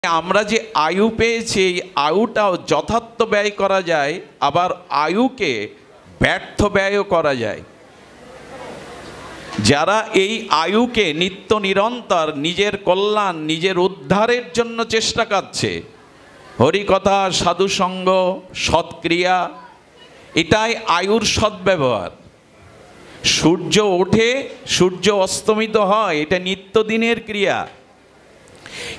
আমরা যে আয়ু পেয়েছি এই আয়ুটাও যথার্থ ব্যয় করা যায়, আবার আয়ুকে ব্যর্থ ব্যয়ও করা যায়। যারা এই আয়ুকে নিত্য নিরন্তর নিজের কল্যাণ নিজের উদ্ধারের জন্য চেষ্টা করছে, হরিকথা সাধুসঙ্গ সৎক্রিয়া, এটাই আয়ুর সদ্ব্যবহার। সূর্য ওঠে সূর্য অস্তমিত হয়, এটা নিত্যদিনের ক্রিয়া,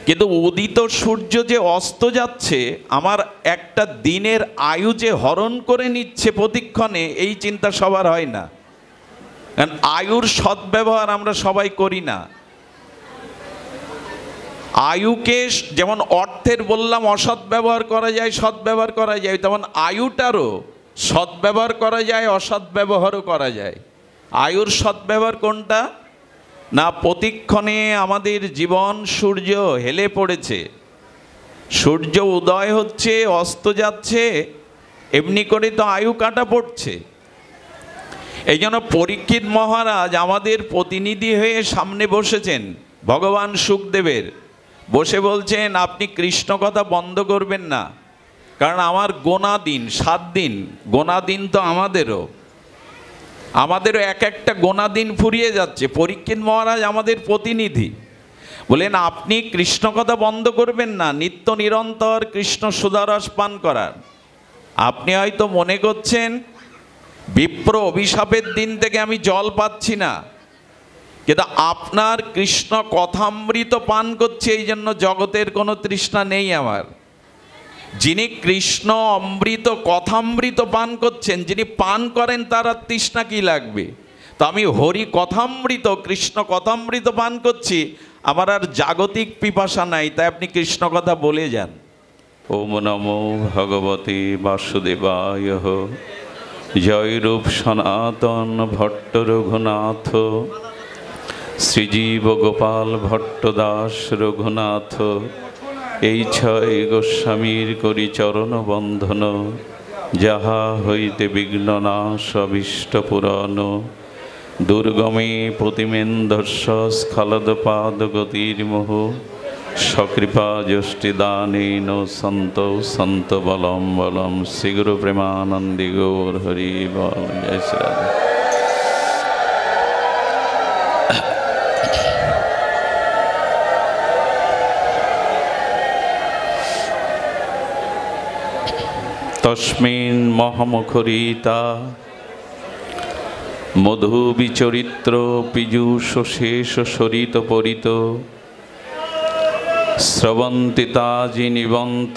কিন্তু উদিত সূর্য যে অস্ত যাচ্ছে আমার একটা দিনের আয়ু যে হরণ করে নিচ্ছে প্রতিক্ষণে, এই চিন্তা সবার হয় না। কারণ আয়ুর সদ্ব্যবহার আমরা সবাই করি না। আয়ুকে যেমন অর্থের বললাম অসৎ ব্যবহার করা যায়, সদ্ব্যবহার করা যায়, তেমন আয়ুটারও সদ্ব্যবহার করা যায়, অসৎ ব্যবহারও করা যায়। আয়ুর সদ্ব্যবহার কোনটা না, প্রতিক্ষণে আমাদের জীবন সূর্য হেলে পড়েছে, সূর্য উদয় হচ্ছে অস্ত যাচ্ছে, এমনি করে তো আয়ু কাটা পড়ছে। এই জন্য পরীক্ষিত মহারাজ আমাদের প্রতিনিধি হয়ে সামনে বসেছেন ভগবান শুকদেবের, বসে বলছেন আপনি কৃষ্ণ কথা বন্ধ করবেন না, কারণ আমার গোনা দিন 7 দিন, গোনা দিন তো আমাদেরও এক একটা গোনা দিন ফুরিয়ে যাচ্ছে। পরীক্ষিত মহারাজ আমাদের প্রতিনিধি, বলেন আপনি কৃষ্ণ কথা বন্ধ করবেন না, নিত্য নিরন্তর কৃষ্ণ সুধারস পান করার। আপনি হয়তো মনে করছেন বিপ্র অভিশাপের দিন থেকে আমি জল পাচ্ছি না, কিন্তু আপনার কৃষ্ণ কথামৃত পান করছে, এই জন্য জগতের কোনো তৃষ্ণা নেই আমার। যিনি কৃষ্ণ অমৃত কথামৃত পান করছেন, যিনি পান করেন তার আর তৃষ্ণা কি লাগবে? তো আমি হরি কথামৃত কৃষ্ণ কথামৃত পান করছি, আমার আর জাগতিক পিপাসা নাই, তাই আপনি কৃষ্ণ কথা বলে যান। ওম নমো ভগবতে বাসুদেবায়। জয় রূপ সনাতন ভট্ট রঘুনাথ, শ্রীজীব গোপাল ভট্ট দাস রঘুনাথ, এই 6 গোস্বামীর করি চরণ বন্ধন, যাহা হইতে বিঘ্ন নাশ অভীষ্ট পুরাণ, দুর্গমে প্রতিমেন্দর্শ স্খলদ পাদ গতির্মোহ, সকৃপা যষ্টিদানেন সন্ত সন্ত বলম বলম, শ্রীগুরু প্রেমানন্দী গৌর হরি বল। জয় শ্রী রাধে। তস্মিন মহামুখরিতা মধু বিচরিত্র পীযূষ শেষ সরিত পরিত, স্রবন্তি তাজি নিবন্ত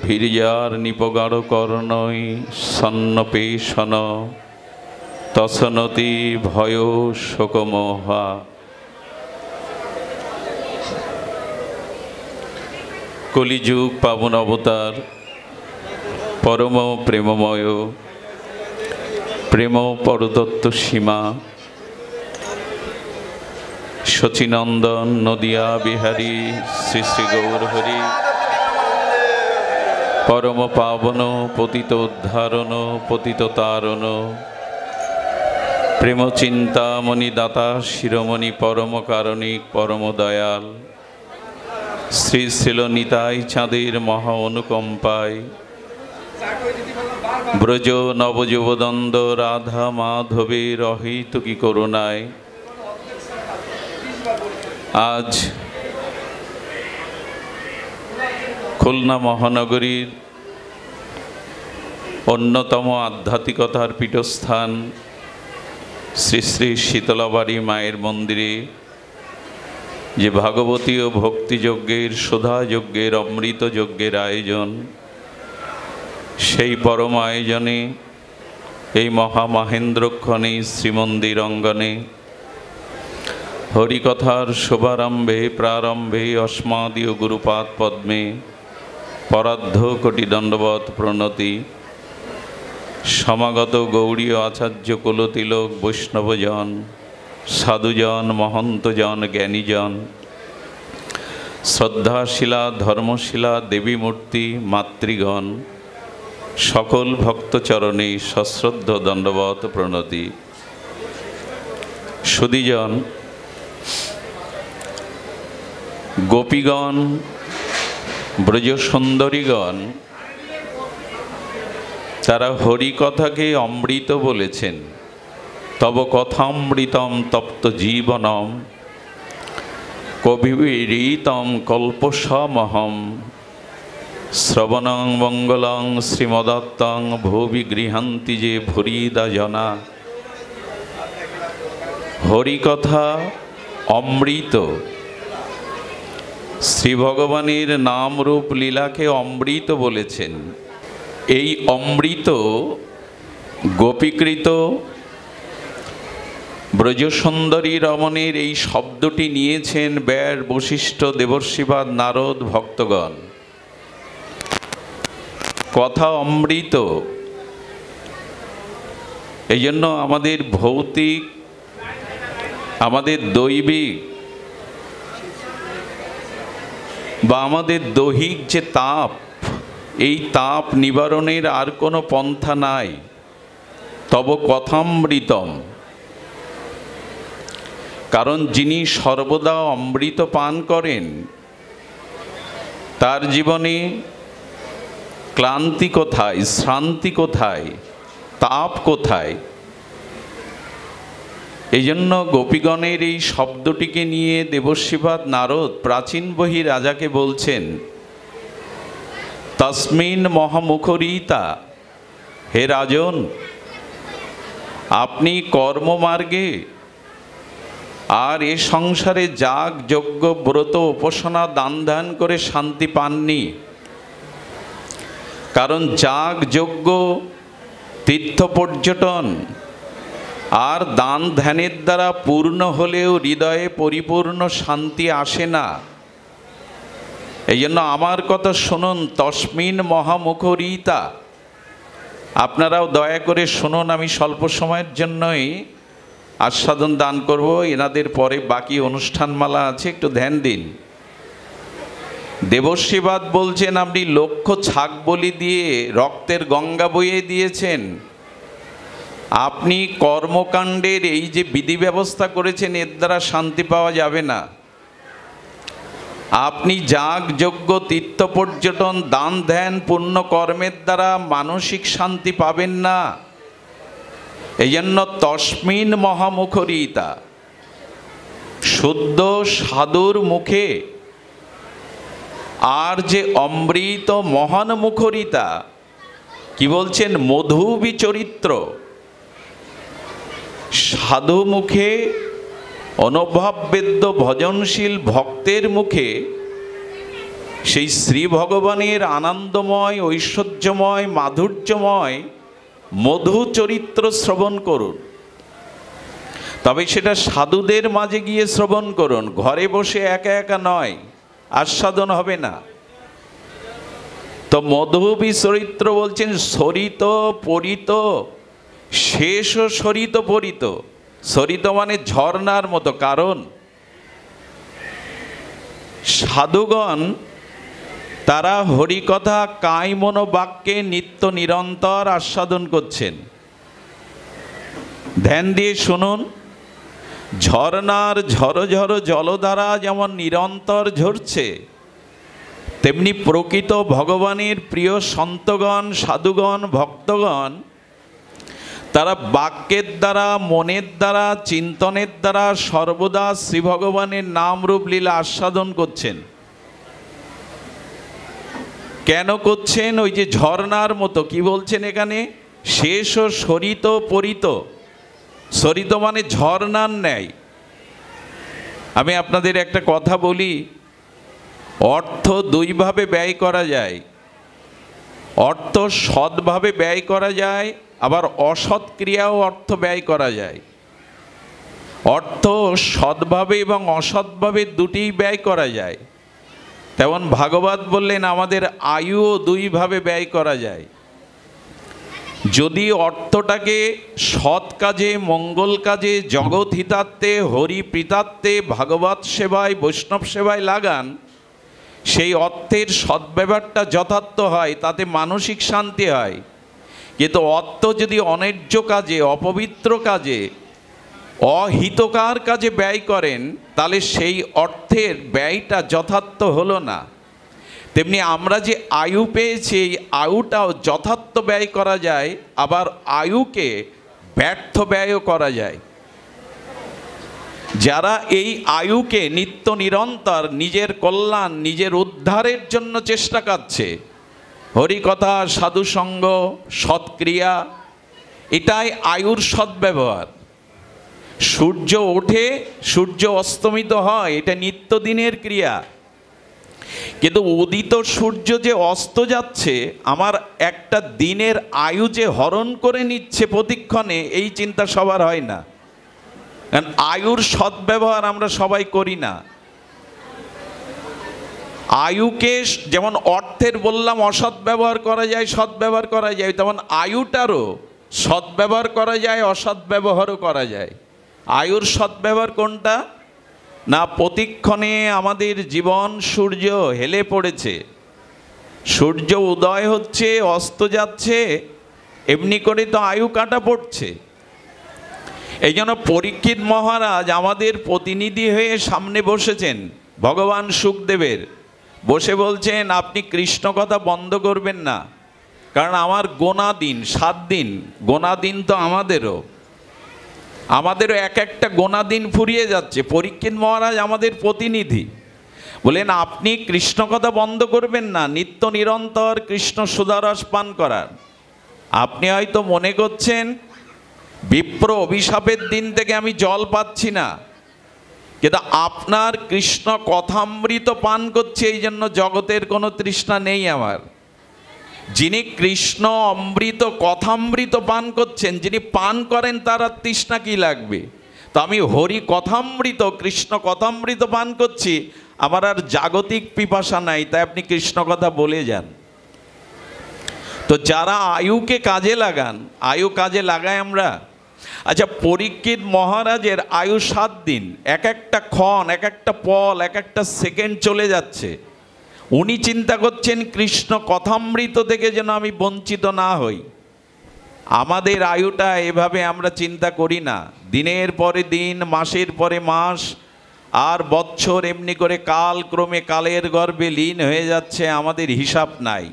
ভীর্যার নিপগাঢ় কর্ণই, সন্নপেশন তসনতি ভয় শোকমোহা। কলিযুগ পাবন অবতার পরম প্রেমময়, প্রেম পরদত্ত সীমা, শচীনন্দন নদিয়া বিহারী শ্রী শ্রী গৌর হরি, পরম পাবন পতিত উদ্ধারণ পতিত তারণ, প্রেম চিন্তামণি দাতা শিরোমণি পরম কারণিক পরম দয়াল, শ্রী শ্রীল নিতাই চাঁদের মহা অনুকম্পায়, ব্রজ নবযুবদন্দ রাধা মাধবের অহেতুকী করুণায় আজ খুলনা মহানগরীর অন্যতম আধ্যাত্মিকতার পীঠস্থান শ্রী শ্রী শীতলাবাড়ি মায়ের মন্দিরে যে ভাগবতী ও ভক্তিযজ্ঞের সুধাযজ্ঞের অমৃত যজ্ঞের আয়োজন, সেই পরম আয়োজনে এই মহামহেন্দ্রক্ষণে শ্রীমন্দির অঙ্গনে হরিকথার শুভারম্ভে প্রারম্ভে অস্মাদীয় গুরুপাদ পদ্মে পরার্ধ কোটি দণ্ডবৎ প্রণতি, সমাগত গৌড়ীয় আচার্য কুলতিলক বৈষ্ণবজন, সাধুজন, মহন্তজন, জ্ঞানীজন, শ্রদ্ধাশীলা ধর্মশীলা দেবী মূর্তি মাতৃগণ, সকল ভক্তচরণে সশ্রদ্ধ দণ্ডবৎ প্রণতি। সুধীজন, গোপীগণ ব্রজ সুন্দরীগণ তারা হরিকথাকে অমৃত বলেছেন। তব কথামৃতম তপ্ত জীবনম কবিরীতম কল্পসমহম শ্রবণং মঙ্গলং শ্রীমদত্তং ভুবি গৃহান্তি যে ভুরিদা জনা। হরিকথা অমৃত, শ্রী ভগবানের নাম রূপ লীলাকে অমৃত বলেছেন। এই অমৃত গোপীকৃত ব্রজসুন্দরী রমণের এই শব্দটি নিয়েছেন ব্যাস, বশিষ্ঠ, দেবর্ষিবাদ, নারদ, ভক্তগণ। কথা অমৃত। এই জন্য আমাদের ভৌতিক, আমাদের দৈবিক বা আমাদের দৈহিক যে তাপ, এই তাপ নিবারণের আর কোনো পন্থা নাই। তব কথামৃতম, কারণ যিনি সর্বদা অমৃত পান করেন তার জীবনে ক্লান্তি কোথায়, শ্রান্তি কোথায়, তাপ কোথায়? এই জন্য গোপীগণের এই শব্দটিকে নিয়ে দেবর্ষিবাদ নারদ প্রাচীন বহি রাজাকে বলছেন, তস্মিন মহামুখরিতা, হে রাজন, আপনি কর্মমার্গে আর এ সংসারে যাগ যজ্ঞ ব্রত উপাসনা দান ধ্যান করে শান্তি পাননি। কারণ যাগ যজ্ঞ, তীর্থ পর্যটন আর দান ধ্যানের দ্বারা পূর্ণ হলেও হৃদয়ে পরিপূর্ণ শান্তি আসে না। এই জন্য আমার কথা শুনুন, তস্মিন মহামুখরিতা। আপনারাও দয়া করে শুনুন, আমি স্বল্প সময়ের জন্যই আস্বাদন দান করব, এনাদের পরে বাকি অনুষ্ঠানমালা আছে, একটু ধ্যান দিন। দেবর্ষিবাদ বলছেন, আপনি লক্ষ ছাগ বলি দিয়ে রক্তের গঙ্গা বইয়ে দিয়েছেন, আপনি কর্মকাণ্ডের এই যে বিধি ব্যবস্থা করেছেন এর দ্বারা শান্তি পাওয়া যাবে না। আপনি যাগ যজ্ঞ তীর্থ পর্যটন দান ধ্যান পুণ্য কর্মের দ্বারা মানসিক শান্তি পাবেন না। এই জন্য তস্মিন মহামুখরিতা, শুদ্ধ সাধুর মুখে আর যে অমৃত মহান মুখরিতা, কি বলছেন, মধুবী চরিত্র। সাধু মুখে, অনুভববেদ্য ভজনশীল ভক্তের মুখে সেই শ্রী ভগবানের আনন্দময়, ঐশ্বর্যময়, মাধুর্যময় মধু চরিত্র শ্রবণ করুন। তবে সেটা সাধুদের মাঝে গিয়ে শ্রবণ করুন, ঘরে বসে একা একা নয়, আস্বাদন হবে না। তো মধুবী চরিত্র বলছেন, সরিত পরিত, শেষ সরিত পরিত। সরিত মানে ঝর্ণার মতো। কারণ সাধুগণ তারা হরিকথা কায় মনোবাক্যে নিত্য নিরন্তর আস্বাদন করছেন। ধ্যান দিয়ে শুনুন, ঝর্ণার ঝরো ঝরো জলধারা যেমন নিরন্তর ঝরছে, তেমনি প্রকৃত ভগবানের প্রিয় সন্তগণ, সাধুগণ, ভক্তগণ তারা বাক্যের দ্বারা, মনের দ্বারা, চিন্তনের দ্বারা সর্বদা শ্রী ভগবানের নাম রূপ লীলা আস্বাদন করছেন। কেন করছেন? ওই যে ঝর্ণার মতো। কি বলছেন এখানে? শেষ ও সরিত পরিত। সরিত মানে ঝর্ণার ন্যায়। আমি আপনাদের একটা কথা বলি, অর্থ দুইভাবে ব্যয় করা যায়। অর্থ সৎভাবে ব্যয় করা যায়, আবার অসৎ ক্রিয়াও অর্থ ব্যয় করা যায়। অর্থ সৎভাবে এবং অসৎভাবে দুটিই ব্যয় করা যায়। তেমন ভাগবত বললেন আমাদের আয়ুও দুইভাবে ব্যয় করা যায়। যদি অর্থটাকে সৎ কাজে, মঙ্গল কাজে, জগৎ হিতার্থে, হরি প্রীতার্থে, ভাগবত সেবায়, বৈষ্ণব সেবায় লাগান, সেই অর্থের সদ্ব্যবহারটা যথার্থ হয়, তাতে মানসিক শান্তি হয়। কিন্তু অর্থ যদি অন্যায্য কাজে, অপবিত্র কাজে, অহিতকার কাজে ব্যয় করেন, তাহলে সেই অর্থের ব্যয়টা যথার্থ হলো না। তেমনি আমরা যে আয়ু পেয়েছি এই আয়ুটাও যথার্থ ব্যয় করা যায়, আবার আয়ুকে ব্যর্থ ব্যয়ও করা যায়। যারা এই আয়ুকে নিত্য নিরন্তর নিজের কল্যাণ, নিজের উদ্ধারের জন্য চেষ্টা করছে, হরিকথা, সাধুসঙ্গ, সৎক্রিয়া, এটাই আয়ুর সদ্ব্যবহার। সূর্য ওঠে, সূর্য অস্তমিত হয়, এটা নিত্যদিনের ক্রিয়া। কিন্তু উদিত সূর্য যে অস্ত যাচ্ছে, আমার একটা দিনের আয়ু যে হরণ করে নিচ্ছে প্রতিক্ষণে, এই চিন্তা সবার হয় না। কারণ আয়ুর সদ্ব্যবহার আমরা সবাই করি না। আয়ুকে যেমন অর্থের বললাম অসৎ ব্যবহার করা যায়, সদ্ব্যবহার করা যায়, তেমন আয়ুটারও সদ্ব্যবহার করা যায়, অসৎ ব্যবহারও করা যায়। আয়ুর সদ্ব্যবহার কোনটা? না, প্রতিক্ষণে আমাদের জীবন সূর্য হেলে পড়েছে, সূর্য উদয় হচ্ছে, অস্ত যাচ্ছে, এমনি করে তো আয়ু কাটা পড়ছে। এই জন্য পরীক্ষিত মহারাজ আমাদের প্রতিনিধি হয়ে সামনে বসেছেন, ভগবান শুকদেবের, বসে বলছেন আপনি কৃষ্ণ কথা বন্ধ করবেন না, কারণ আমার গোনা দিন, 7 দিন গোনা দিন তো আমাদেরও এক একটা গোনা দিন ফুরিয়ে যাচ্ছে। পরীক্ষিত মহারাজ আমাদের প্রতিনিধি, বলেন আপনি কৃষ্ণ কথা বন্ধ করবেন না, নিত্য নিরন্তর কৃষ্ণ সুধারস পান করার। আপনি হয়তো মনে করছেন বিপ্র অভিশাপের দিন থেকে আমি জল পাচ্ছি না, কিন্তু আপনার কৃষ্ণ কথামৃত পান করছে, এই জন্য জগতের কোনো তৃষ্ণা নেই আমার। যিনি কৃষ্ণ অমৃত কথামৃত পান করছেন, যিনি পান করেন, তার আর তৃষ্ণা কি লাগবে? তো আমি হরি কথামৃত, কৃষ্ণ কথামৃত পান করছি, আমার আর জাগতিক পিপাসা নাই, তাই আপনি কৃষ্ণ কথা বলে যান। তো যারা আয়ুকে কাজে লাগান, আয়ু কাজে লাগাই আমরা। আচ্ছা, পরীক্ষিত মহারাজের আয়ু 7 দিন, এক একটা ক্ষণ, এক একটা পল, এক একটা সেকেন্ড চলে যাচ্ছে। উনি চিন্তা করছেন কৃষ্ণ কথামৃত থেকে যেন আমি বঞ্চিত না হই। আমাদের আয়ুটা এভাবে আমরা চিন্তা করি না। দিনের পরে দিন, মাসের পরে মাস, আর বৎসর এমনি করে কাল ক্রমে কালের গর্ভে লীন হয়ে যাচ্ছে, আমাদের হিসাব নাই।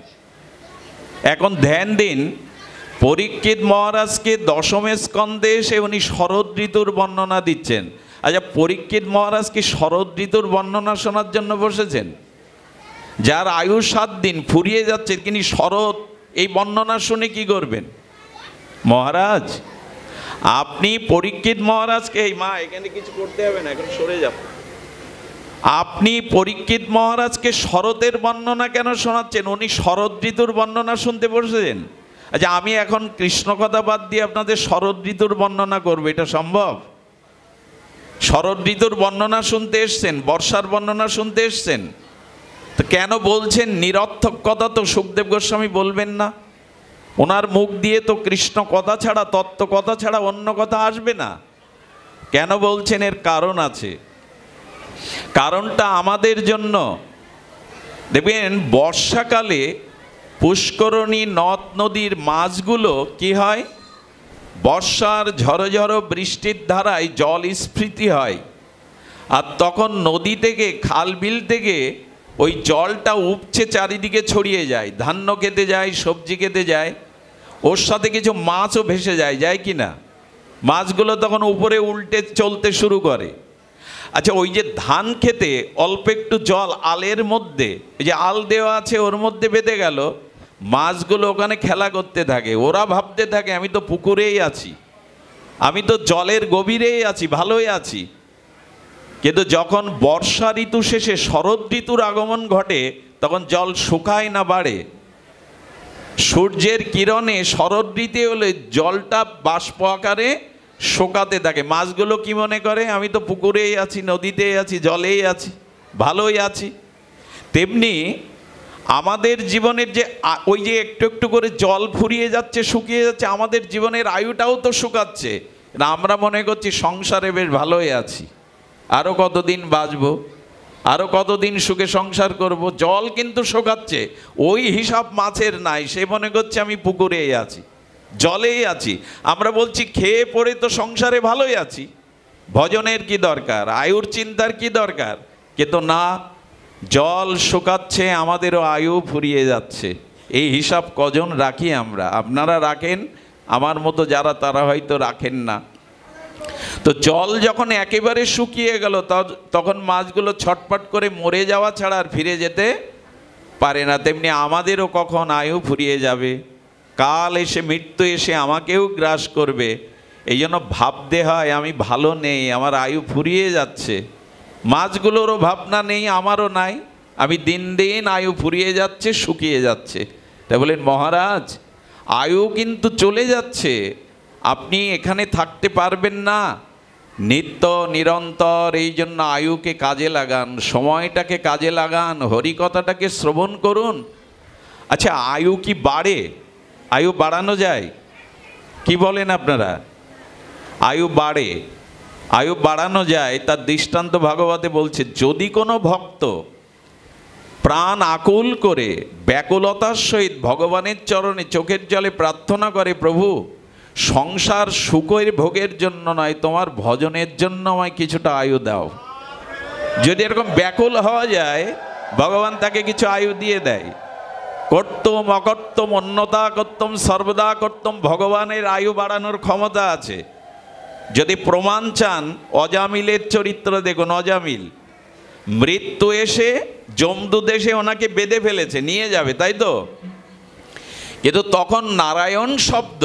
এখন ধ্যান দিন, পরীক্ষিত মহারাজকে 10ম স্কন্ধে এসে উনি শরৎ ঋতুর বর্ণনা দিচ্ছেন। আচ্ছা, পরীক্ষিত মহারাজ কি শরৎ ঋতুর বর্ণনা শোনার জন্য বসেছেন? যার আয়ু 7 দিন ফুরিয়ে যাচ্ছে, তিনি শরৎ এই বর্ণনা শুনে কি করবেন? মহারাজ, আপনি পরীক্ষিত মহারাজকে, এই মা এখানে কিছু করতে হবে না, এখন সরে যাব। আপনি পরীক্ষিত মহারাজকে শরতের বর্ণনা কেন শোনাচ্ছেন? উনি শরৎ ঋতুর বর্ণনা শুনতে বসেছেন। আচ্ছা, আমি এখন কৃষ্ণ কথা বাদ দিয়ে আপনাদের শরৎ ঋতুর বর্ণনা করবো, এটা সম্ভব? শরৎ ঋতুর বর্ণনা শুনতে এসছেন, বর্ষার বর্ণনা শুনতে এসছেন, তো কেন বলছেন? নিরর্থক কথা তো শুকদেব গোস্বামী বলবেন না। ওনার মুখ দিয়ে তো কৃষ্ণ কথা ছাড়া, তত্ত্ব কথা ছাড়া অন্য কথা আসবে না। কেন বলছেন? এর কারণ আছে। কারণটা আমাদের জন্য, দেখবেন বর্ষাকালে পুষ্করণী নদ নদীর মাছগুলো কি হয়? বর্ষার ঝড়ো ঝড়ো বৃষ্টির ধারায় জল স্ফীতি হয়, আর তখন নদী থেকে, খাল বিল থেকে ওই জলটা উপচে চারিদিকে ছড়িয়ে যায়, ধান্য খেতে যায়, সবজি খেতে যায়, ওর সাথে কিছু মাছও ভেসে যায়, যায় কি না? মাছগুলো তখন উপরে উল্টে চলতে শুরু করে। আচ্ছা, ওই যে ধান খেতে অল্প একটু জল আলের মধ্যে, ওই যে আল দেওয়া আছে ওর মধ্যে বেঁধে গেল, মাছগুলো ওখানে খেলা করতে থাকে। ওরা ভাবতে থাকে আমি তো পুকুরেই আছি, আমি তো জলের গভীরেই আছি, ভালোই আছি। কিন্তু যখন বর্ষা ঋতু শেষে শরৎ ঋতুর আগমন ঘটে, তখন জল শুকায় না বাড়ে। সূর্যের কিরণে শরৎ ঋতু হলে জলটা বাষ্প আকারে শুকাতে থাকে। মাছগুলো কি মনে করে? আমি তো পুকুরেই আছি, নদীতেই আছি, জলেই আছি, ভালোই আছি। তেমনি আমাদের জীবনের যে ওই যে একটু একটু করে জল ফুরিয়ে যাচ্ছে, শুকিয়ে যাচ্ছে, আমাদের জীবনের আয়ুটাও তো শুকাচ্ছে। আমরা মনে করছি সংসারে বেশ ভালোই আছি, আরও কতদিন বাঁচবো, আরও কতদিন সুখে সংসার করব। জল কিন্তু শুকাচ্ছে, ওই হিসাব মাছের নাই। সে মনে করছে আমি পুকুরেই আছি, জলেই আছি। আমরা বলছি খেয়ে পড়ে তো সংসারে ভালোই আছি, ভজনের কি দরকার, আয়ুর চিন্তার কি দরকার? কিন্তু না, জল শুকাচ্ছে, আমাদেরও আয়ু ফুরিয়ে যাচ্ছে। এই হিসাব কজন রাখি আমরা? আপনারা রাখেন, আমার মতো যারা তারা হয়তো রাখেন না। তো জল যখন একেবারে শুকিয়ে গেল, তখন মাছগুলো ছটপট করে মরে যাওয়া ছাড়া আর ফিরে যেতে পারে না। তেমনি আমাদেরও কখন আয়ু ফুরিয়ে যাবে, কাল এসে মৃত্যু এসে আমাকেও গ্রাস করবে। এই জন্য ভাবতে হয় আমি ভালো নেই, আমার আয়ু ফুরিয়ে যাচ্ছে। মাছগুলোরও ভাবনা নেই, আমারও নাই, আমি দিন দিন আয়ু ফুরিয়ে যাচ্ছে, শুকিয়ে যাচ্ছে। তাই বলেন মহারাজ, আয়ু কিন্তু চলে যাচ্ছে, আপনি এখানে থাকতে পারবেন না নিত্য নিরন্তর। এই জন্য আয়ুকে কাজে লাগান, সময়টাকে কাজে লাগান, হরিকথাটাকে শ্রবণ করুন। আচ্ছা, আয়ু কি বাড়ে? আয়ু বাড়ানো যায়? কি বলেন আপনারা? আয়ু বাড়ে, আয়ু বাড়ানো যায়। তার দৃষ্টান্ত ভাগবতে বলছে, যদি কোনো ভক্ত প্রাণ আকুল করে ব্যাকুলতার সহিত ভগবানের চরণে চোখের জলে প্রার্থনা করে, প্রভু সংসার সুখের ভোগের জন্য নয়, তোমার ভজনের জন্য আমায় কিছুটা আয়ু দাও। যদি এরকম ব্যাকুল হওয়া যায়, ভগবান তাকে কিছু আয়ু দিয়ে দেয়। কর্তম অকর্তম অন্যতা কর্তম সর্বদা কর্তম, ভগবানের আয়ু বাড়ানোর ক্ষমতা আছে। যদি প্রমাণ চান, অজামিলের চরিত্র দেখুন। অজামিল মৃত্যু এসে যমদূত এসে ওনাকে বেঁধে ফেলেছে, নিয়ে যাবে, তাই তো? কিন্তু তখন নারায়ণ শব্দ,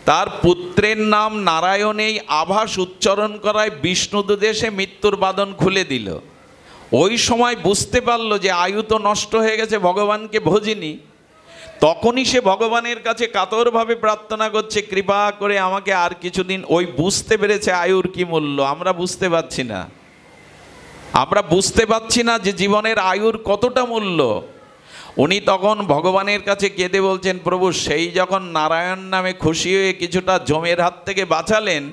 তার পুত্রের নাম নারায়ণেই আভাস উচ্চারণ করায় বিষ্ণুদূত এসে মৃত্যুর বাঁধন খুলে দিল। ওই সময় বুঝতে পারলো যে আয়ু তো নষ্ট হয়ে গেছে, ভগবানকে ভজিনি। তখনই সে ভগবানের কাছে কাতরভাবে প্রার্থনা করছে, কৃপা করে আমাকে আর কিছুদিন। ওই বুঝতে পেরেছে আয়ুর কি মূল্য। আমরা বুঝতে পারছি না, আমরা বুঝতে পারছি না যে জীবনের আয়ুর কতটা মূল্য। উনি তখন ভগবানের কাছে কেঁদে বলছেন, প্রভু সেই যখন নারায়ণ নামে খুশি হয়ে কিছুটা যমের হাত থেকে বাঁচালেন,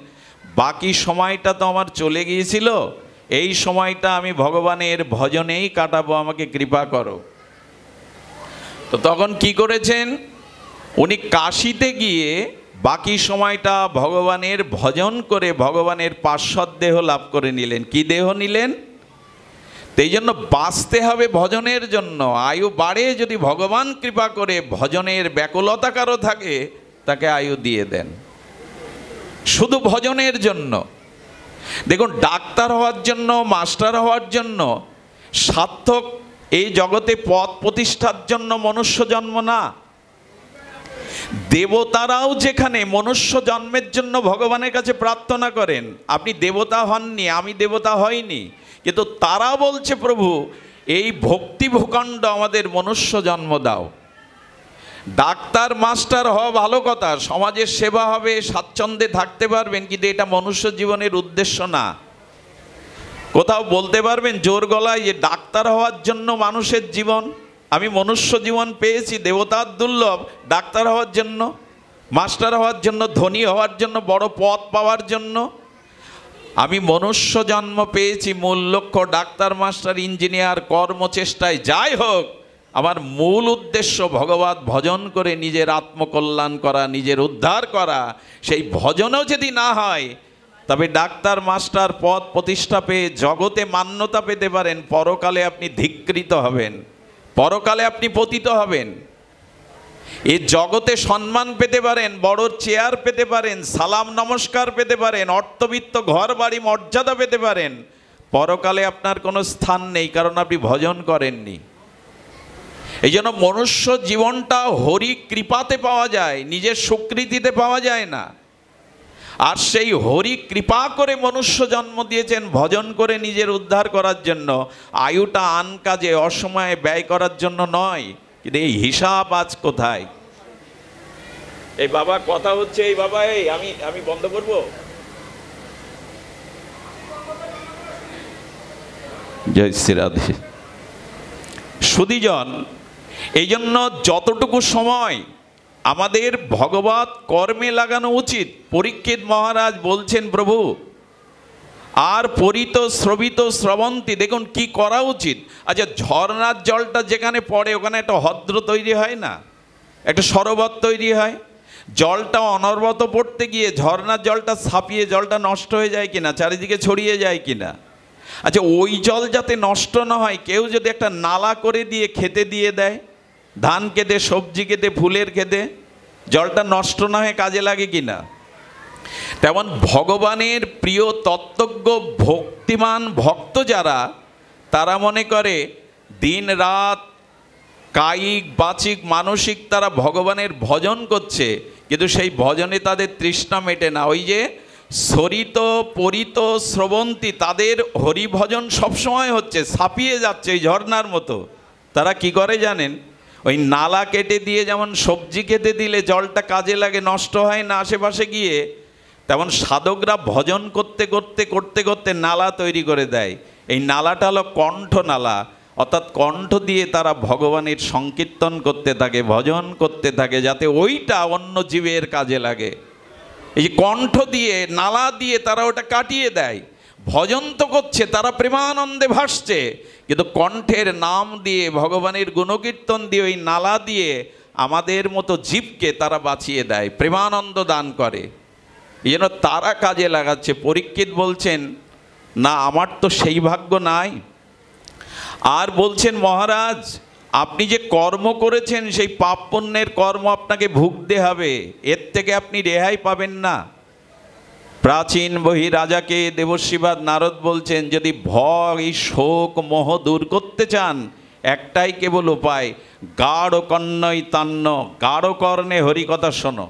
বাকি সময়টা তো আমার চলে গিয়েছিল, এই সময়টা আমি ভগবানের ভজনেই কাটাবো, আমাকে কৃপা করো। তো তখন কি করেছেন উনি? কাশীতে গিয়ে বাকি সময়টা ভগবানের ভজন করে ভগবানের পার্শ্বদ দেহ লাভ করে নিলেন। কি দেহ নিলেন? এই জন্য বাঁচতে হবে ভজনের জন্য। আয়ু বাড়ে যদি ভগবান কৃপা করে ভজনের ব্যাকুলতা কারো থাকে, তাকে আয়ু দিয়ে দেন শুধু ভজনের জন্য। দেখুন, ডাক্তার হওয়ার জন্য, মাস্টার হওয়ার জন্য, সার্থক এই জগতে পদ প্রতিষ্ঠার জন্য মনুষ্য জন্ম না। দেবতারাও যেখানে মনুষ্য জন্মের জন্য ভগবানের কাছে প্রার্থনা করেন, আপনি দেবতা হননি, আমি দেবতা হইনি, কিন্তু তারা বলছে, প্রভু এই ভক্তি ভূখণ্ড আমাদের মনুষ্য জন্ম দাও। ডাক্তার মাস্টার হওয়া ভালো কথা, সমাজের সেবা হবে, স্বাচ্ছন্দ্যে থাকতে পারবেন, কিন্তু এটা মনুষ্য জীবনের উদ্দেশ্য না। কোথাও বলতে পারবেন জোর গলায় যে ডাক্তার হওয়ার জন্য মানুষের জীবন? আমি মনুষ্য জীবন পেয়েছি, দেবতার দুর্লভ, ডাক্তার হওয়ার জন্য, মাস্টার হওয়ার জন্য, ধনী হওয়ার জন্য, বড় পদ পাওয়ার জন্য? আমি মনুষ্য জন্ম পেয়েছি, মূল লক্ষ্য ডাক্তার, মাস্টার, ইঞ্জিনিয়ার, কর্মচেষ্টায় যাই হোক, আমার মূল উদ্দেশ্য ভগবত ভজন করে নিজের আত্মকল্যাণ করা, নিজের উদ্ধার করা। সেই ভজনও যদি না হয়, তবে ডাক্তার মাস্টার পদ প্রতিষ্ঠা পেয়ে জগতে মান্যতা পেতে পারেন, পরকালে আপনি ধিক্কৃত হবেন, পরকালে আপনি পতিত হবেন। এই জগতে সম্মান পেতে পারেন, বড় চেয়ার পেতে পারেন, সালাম নমস্কার পেতে পারেন, অর্থবিত্ত ঘর বাড়ি মর্যাদা পেতে পারেন, পরকালে আপনার কোনো স্থান নেই, কারণ আপনি ভজন করেননি। এই জন্য মনুষ্য জীবনটা হরি কৃপাতে পাওয়া যায়, নিজের স্বীকৃতিতে পাওয়া যায় না। আর সেই হরি কৃপা করে মনুষ্য জন্ম দিয়েছেন ভজন করে নিজের উদ্ধার করার জন্য। আয়ুটা আন কাজে অসময়ে ব্যয় করার জন্য নয়। কিন্তু এই হিসাব আজ কোথায়? এই বাবা কথা হচ্ছে, এই বাবা, এই আমি বন্ধ করব। জয় শ্রী রাধে। সুধীজন, এই জন্য যতটুকু সময় আমাদের ভগবত কর্মে লাগানো উচিত। পরীক্ষিত মহারাজ বলছেন, প্রভু আর পরিত শ্রবিত শ্রবন্তী, দেখুন কি করা উচিত। আচ্ছা, ঝর্ণার জলটা যেখানে পড়ে ওখানে একটা হ্রদ তৈরি হয় না, একটা সরোবর তৈরি হয়। জলটা অনবরত পড়তে গিয়ে ঝর্ণার জলটা ছাপিয়ে জলটা নষ্ট হয়ে যায় কিনা, চারিদিকে ছড়িয়ে যায় কিনা? আচ্ছা, ওই জল যাতে নষ্ট না হয়, কেউ যদি একটা নালা করে দিয়ে খেতে দিয়ে দেয়, ধান খেতে, সবজি খেতে, ফুলের খেতে, জলটা নষ্ট না হয়ে কাজে লাগে কি না? তেমন ভগবানের প্রিয় তত্ত্বজ্ঞ ভক্তিমান ভক্ত যারা, তারা মনে করে দিন রাত কায়িক বাচিক মানসিক তারা ভগবানের ভজন করছে, কিন্তু সেই ভজনে তাদের তৃষ্ণা মেটে না। ওই যে সরিত পরিত শ্রবন্তী, তাদের হরিভজন সবসময় হচ্ছে, ছাপিয়ে যাচ্ছে ওই ঝর্ণার মতো। তারা কি করে জানেন? ওই নালা কেটে দিয়ে যেমন সবজি খেতে দিলে জলটা কাজে লাগে, নষ্ট হয় না আশেপাশে গিয়ে, তেমন সাধকরা ভজন করতে করতে করতে করতে নালা তৈরি করে দেয়। এই নালাটা হলো কণ্ঠ নালা, অর্থাৎ কণ্ঠ দিয়ে তারা ভগবানের সংকীর্তন করতে থাকে, ভজন করতে থাকে, যাতে ওইটা অন্য জীবের কাজে লাগে। এই যে কণ্ঠ দিয়ে, নালা দিয়ে তারা ওটা কাটিয়ে দেয়। ভজন তো করছে, তারা প্রেমানন্দে ভাসছে, কিন্তু কণ্ঠের নাম দিয়ে, ভগবানের গুণকীর্তন দিয়ে, ওই নালা দিয়ে আমাদের মতো জীবকে তারা বাঁচিয়ে দেয়, প্রেমানন্দ দান করে। এই জন্য তারা কাজে লাগাচ্ছে। পরীক্ষিত বলছেন, না আমার তো সেই ভাগ্য নাই। আর বলছেন, মহারাজ আপনি যে কর্ম করেছেন সেই পাপ পুণ্যের কর্ম আপনাকে ভুগতে হবে, এর থেকে আপনি রেহাই পাবেন না। প্রাচীন বহি রাজাকে দেবশ্রীবাদ নারদ বলছেন, যদি ভয় শোক মোহ দূর করতে চান, একটাই কেবল উপায়, গাঢ় কর্ণই তান্ন, গাঢ় কর্ণে হরিকথা শোনো।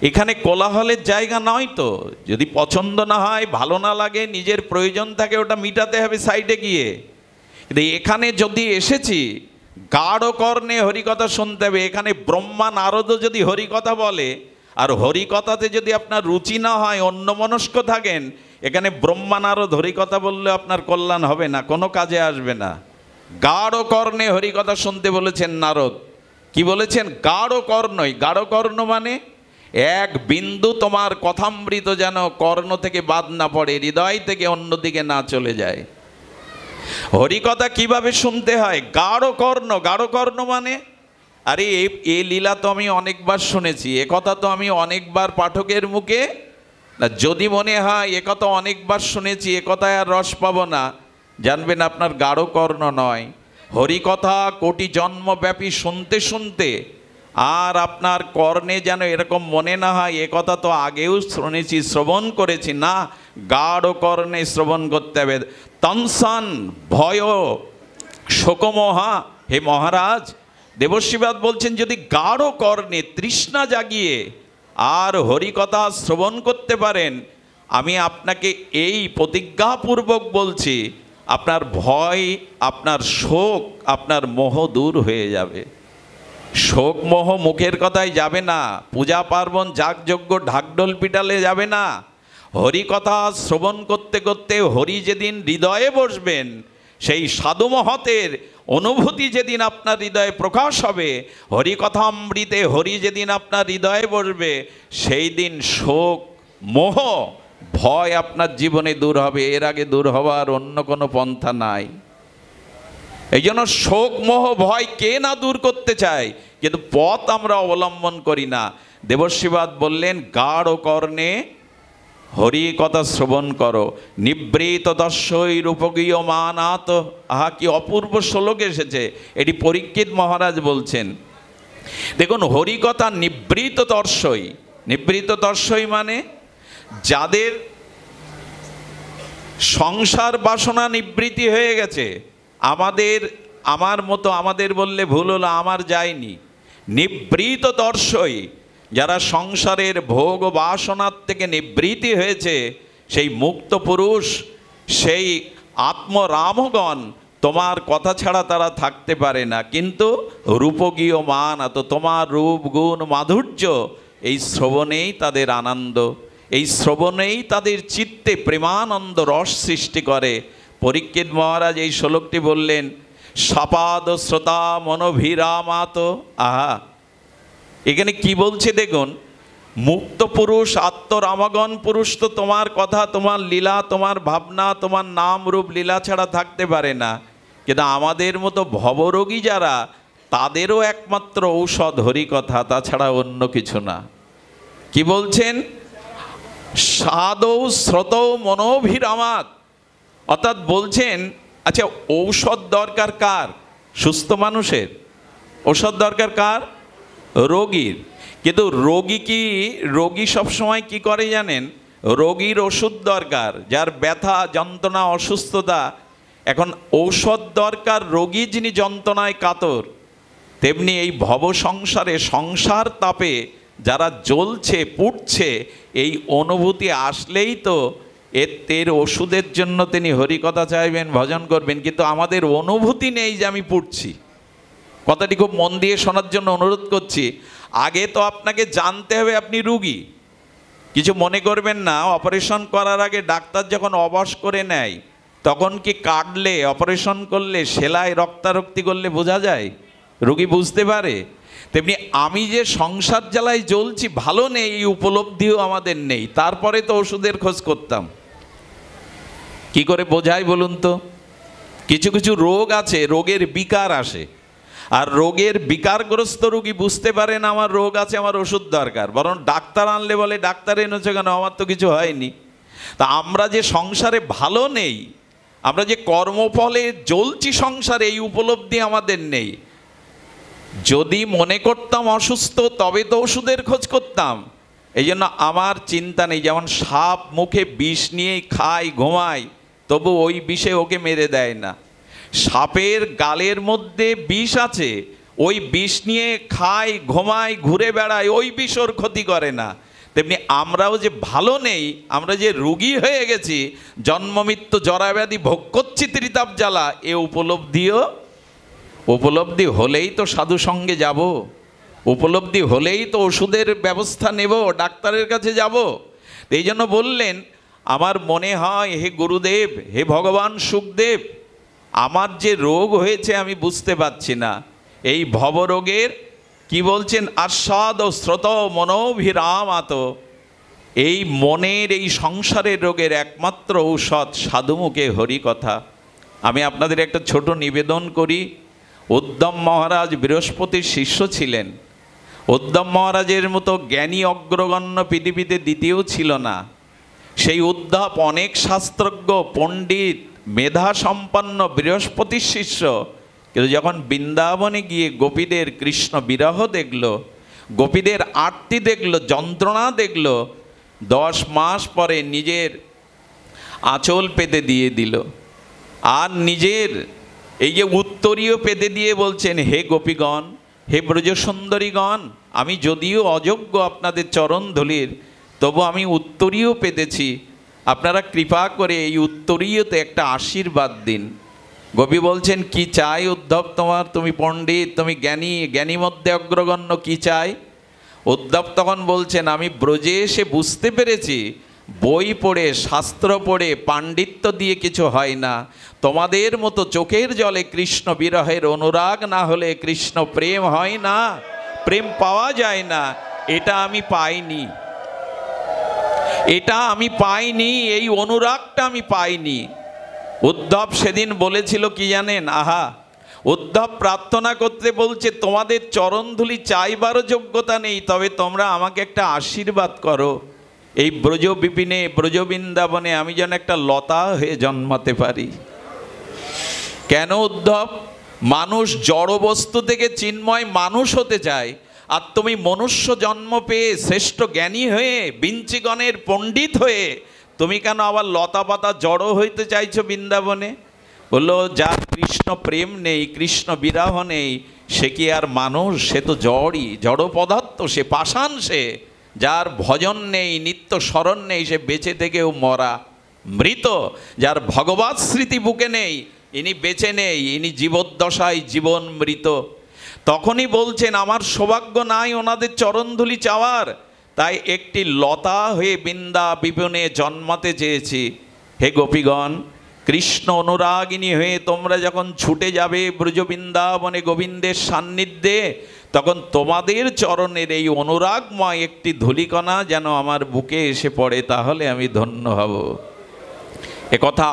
এখানে কোলাহলের জায়গা নয় তো। যদি পছন্দ না হয়, ভালো না লাগে, নিজের প্রয়োজন থাকে, ওটা মিটাতে হবে সাইডে গিয়ে। কিন্তু এখানে যদি এসেছি, গাঢ় কর্ণে হরিকথা শুনতে হবে। এখানে ব্রহ্মা নারদও যদি হরিকথা বলে, আর হরিকথাতে যদি আপনার রুচি না হয়, অন্যমনস্ক থাকেন, এখানে ব্রহ্মা নারদ হরিকথা বললে আপনার কল্যাণ হবে না, কোনো কাজে আসবে না। গাঢ় কর্ণে হরিকথা শুনতে বলেছেন নারদ। কি বলেছেন? গাঢ় কর্ণই। গাঢ় কর্ণ মানে এক বিন্দু তোমার কথামৃত যেন কর্ণ থেকে বাদ না পড়ে, হৃদয় থেকে অন্যদিকে না চলে যায়। হরিকথা কিভাবে শুনতে হয়? গাঢ় কর্ণ। গাঢ় কর্ণ মানে, আরে এ লীলা তো আমি অনেকবার শুনেছি, এ কথা তো আমি অনেকবার পাঠকের মুখে, না যদি মনে হয় এ কথা অনেকবার শুনেছি, এ কথায় আর রস পাবো না, জানবেন আপনার গাঢ় কর্ণ নয়। হরিকথা কোটি জন্মব্যাপী শুনতে শুনতে আর আপনার কর্ণে যেন এরকম মনে না হয় এ কথা তো আগেও শুনেছি, শ্রবণ করেছি, না, গাঢ় কর্ণে শ্রবণ করতে হবে। তংসন ভয় শোকমোহা, হে মহারাজ দেবশ্রীবাদ বলছেন, যদি গাঢ় কর্ণে তৃষ্ণা জাগিয়ে আর হরিকথা শ্রবণ করতে পারেন, আমি আপনাকে এই প্রতিজ্ঞাপূর্বক বলছি, আপনার ভয়, আপনার শোক, আপনার মোহ দূর হয়ে যাবে। শোক মোহ মুখের কথায় যাবে না, পূজা পার্বণ যাগযজ্ঞ ঢাকঢোল পিটালে যাবে না। হরিকথা শ্রবণ করতে করতে হরি যেদিন হৃদয়ে বসবেন, সেই সাধু মহতের অনুভূতি যেদিন আপনার হৃদয়ে প্রকাশ হবে, হরিকথামৃতে হরি যেদিন আপনার হৃদয়ে বসবে, সেই দিন শোক মোহ ভয় আপনার জীবনে দূর হবে। এর আগে দূর হওয়ার অন্য কোনো পন্থা নাই। এই জন্য শোক মোহ ভয় কে না দূর করতে চায়, কিন্তু পথ আমরা অবলম্বন করি না। দেবশ্রীবাদ বললেন, গাঢ় কর্ণে হরি কথা শ্রবণ করো, নিবৃত দর্শই রূপগীয় মানাত। আহা, কি অপূর্ব শ্লোক এসেছে, এটি পরীক্ষিত মহারাজ বলছেন। দেখুন, হরিকথা নিবৃত দর্শই। নিবৃত দর্শই মানে যাদের সংসার বাসনা নিবৃত্তি হয়ে গেছে, আমার মতো, আমাদের বললে ভুল হলো, আমার যায়নি। নিবৃত দর্শই, যারা সংসারের ভোগ বাসনার থেকে নিবৃত্তি হয়েছে, সেই মুক্ত পুরুষ, সেই আত্মরামগণ তোমার কথা ছাড়া তারা থাকতে পারে না। কিন্তু রূপগীয় মান, তো তোমার রূপ গুণ মাধুর্য, এই শ্রবণেই তাদের আনন্দ, এই শ্রবণেই তাদের চিত্তে প্রেমানন্দ রস সৃষ্টি করে। পরীক্ষিত মহারাজ এই শ্লোকটি বললেন, সাপাদ শ্রোতা মনোভিরামাত। আহা, এখানে কি বলছে দেখুন, মুক্ত পুরুষ আত্মরামগণ পুরুষ তো তোমার কথা, তোমার লীলা, তোমার ভাবনা, তোমার নাম রূপ লীলা ছাড়া থাকতে পারে না। কিন্তু আমাদের মতো ভবরোগী যারা, তাদেরও একমাত্র ঔষধ হরিকথা, তাছাড়া অন্য কিছু না। কি বলছেন? সাদৌ শ্রোতৌ মনোভিরামাত। অর্থাৎ বলছেন, আচ্ছা ঔষধ দরকার কার? সুস্থ মানুষের। ঔষধ দরকার কার? রোগীর। কিন্তু রোগী সবসময় কি করে জানেন? রোগীর ওষুধ দরকার, যার ব্যথা যন্ত্রণা অসুস্থতা, এখন ঔষধ দরকার রোগী যিনি যন্ত্রণায় কাতর। তেমনি এই ভব সংসারে সংসার তাপে যারা জ্বলছে পুড়ছে, এই অনুভূতি আসলেই তো এর ওষুধের জন্য তিনি হরিকথা চাইবেন, ভজন করবেন। কিন্তু আমাদের অনুভূতি নেই যে আমি পুড়ছি। কথাটি খুব মন দিয়ে শোনার জন্য অনুরোধ করছি। আগে তো আপনাকে জানতে হবে আপনি রুগী। কিছু মনে করবেন না, অপারেশন করার আগে ডাক্তার যখন অবশ করে নেয় তখন কি কাটলে, অপারেশন করলে, সেলাই রক্তারক্তি করলে বোঝা যায়? রুগী বুঝতে পারে। তেমনি আমি যে সংসার জ্বালায় জ্বলছি, ভালো নেই, এই উপলব্ধিও আমাদের নেই। তারপরে তো ওষুধের খোঁজ করতাম। কি করে বোঝাই বলুন তো? কিছু কিছু রোগ আছে, রোগের বিকার আসে, আর রোগের বিকারগ্রস্ত রোগী বুঝতে পারে না আমার রোগ আছে, আমার ওষুধ দরকার। বরং ডাক্তার আনলে বলে ডাক্তার এনেছে কেন, আমার তো কিছু হয়নি। তা আমরা যে সংসারে ভালো নেই, আমরা যে কর্মফলে জ্বলছি সংসারে, এই উপলব্ধি আমাদের নেই। যদি মনে করতাম অসুস্থ তবে তো ওষুধের খোঁজ করতাম। এই জন্য আমার চিন্তা নেই। যেমন সাপ মুখে বিষ নিয়েই খায় ঘুমায়, তবু ওই বিষে ওকে মেরে দেয় না। সাপের গালের মধ্যে বিষ আছে, ওই বিষ নিয়ে খায় ঘুমায় ঘুরে বেড়ায়, ওই বিষ ওর ক্ষতি করে না। তেমনি আমরাও যে ভালো নেই, আমরা যে রোগী হয়ে গেছি, জন্ম মৃত্যু জরাব্যাধি ভোগ করছি ত্রিতাপ জ্বালা, এ উপলব্ধি হলেই তো সাধু সঙ্গে যাব, উপলব্ধি হলেই তো ওষুধের ব্যবস্থা নেব, ডাক্তারের কাছে যাব। এই জন্য বললেন, আমার মনে হয় হে গুরুদেব, হে ভগবান সুখদেব, আমার যে রোগ হয়েছে আমি বুঝতে পারছি না। এই ভবরোগের কি বলছেন? আস্বাদ ও শ্রোত মনোভিরামাত। এই মনের, এই সংসারের রোগের একমাত্র ঔষধ সাধুমুখে হরিকথা। আমি আপনাদের একটা ছোট নিবেদন করি। উদ্ধব মহারাজ বৃহস্পতির শিষ্য ছিলেন। উদ্ধব মহারাজের মতো জ্ঞানী অগ্রগণ্য পৃথিবীতে দ্বিতীয় ছিল না। সেই উদ্ধব অনেক শাস্ত্রজ্ঞ পণ্ডিত মেধা সম্পন্ন বৃহস্পতির শিষ্য, কিন্তু যখন বৃন্দাবনে গিয়ে গোপীদের কৃষ্ণ বিরহ দেখল, গোপীদের আরতি দেখল, যন্ত্রণা দেখল, 10 মাস পরে নিজের আঁচল পেতে দিয়ে দিল। আর নিজের এই যে উত্তরীয় পেতে দিয়ে বলছেন, হে গোপীগণ, হে ব্রজসুন্দরীগণ, আমি যদিও অযোগ্য আপনাদের চরণ ধুলির, তবু আমি উত্তরীয় পেতেছি। আপনারা কৃপা করে এই উত্তরীয়তে একটা আশীর্বাদ দিন। গোপী বলছেন, কি চাই উদ্ধব তোমার? তুমি পণ্ডিত, তুমি জ্ঞানী মধ্যে অগ্রগণ্য, কি চাই? উদ্ধব তখন বলছেন, আমি ব্রজে এসে বুঝতে পেরেছি বই পড়ে শাস্ত্র পড়ে পাণ্ডিত্য দিয়ে কিছু হয় না। তোমাদের মতো চোখের জলে কৃষ্ণ বিরহের অনুরাগ না হলে কৃষ্ণ প্রেম হয় না, প্রেম পাওয়া যায় না। এটা আমি পাইনি, এই অনুরাগটা আমি পাইনি। উদ্ধব সেদিন বলেছিল কি জানেন? আহা, উদ্ধব প্রার্থনা করতে বলছে, তোমাদের চরণধুলি চাইবারও যোগ্যতা নেই, তবে তোমরা আমাকে একটা আশীর্বাদ করো। এই ব্রজ বিপিনে, ব্রজ বৃন্দাবনে আমি যেন একটা লতা হয়ে জন্মাতে পারি। কেন উদ্ধব? মানুষ জড় বস্তু থেকে চিন্ময় মানুষ হতে চায়, আর তুমি মনুষ্য জন্ম পেয়ে শ্রেষ্ঠ জ্ঞানী হয়ে বিঞ্চিগণের পণ্ডিত হয়ে তুমি কেন আবার লতা পাতা জড়ো হইতে চাইছো বৃন্দাবনে? বললো, যার কৃষ্ণ প্রেম নেই, কৃষ্ণ বিরহ নেই, সে কি আর মানুষ? সে তো জড়ই, জড় পদার্থ, সে পাষাণ। সে যার ভজন নেই, নিত্য স্মরণ নেই, সে বেঁচে থেকেও মরা, মৃত। যার ভগবৎ স্মৃতি বুকে নেই, ইনি বেঁচে নেই, ইনি জীবদ্দশায় জীবন মৃত। তখনই বলছেন, আমার সৌভাগ্য নাই ওনাদের চরণধুলি চাওয়ার, তাই একটি লতা হয়ে বৃন্দা বিপিনে জন্মাতে চেয়েছি। হে গোপীগণ, কৃষ্ণ অনুরাগিনী হয়ে তোমরা যখন ছুটে যাবে ব্রজ বৃন্দাবনে গোবিন্দের সান্নিধ্যে, তখন তোমাদের চরণের এই অনুরাগময় একটি ধূলিকণা যেন আমার বুকে এসে পড়ে, তাহলে আমি ধন্য হব। একথা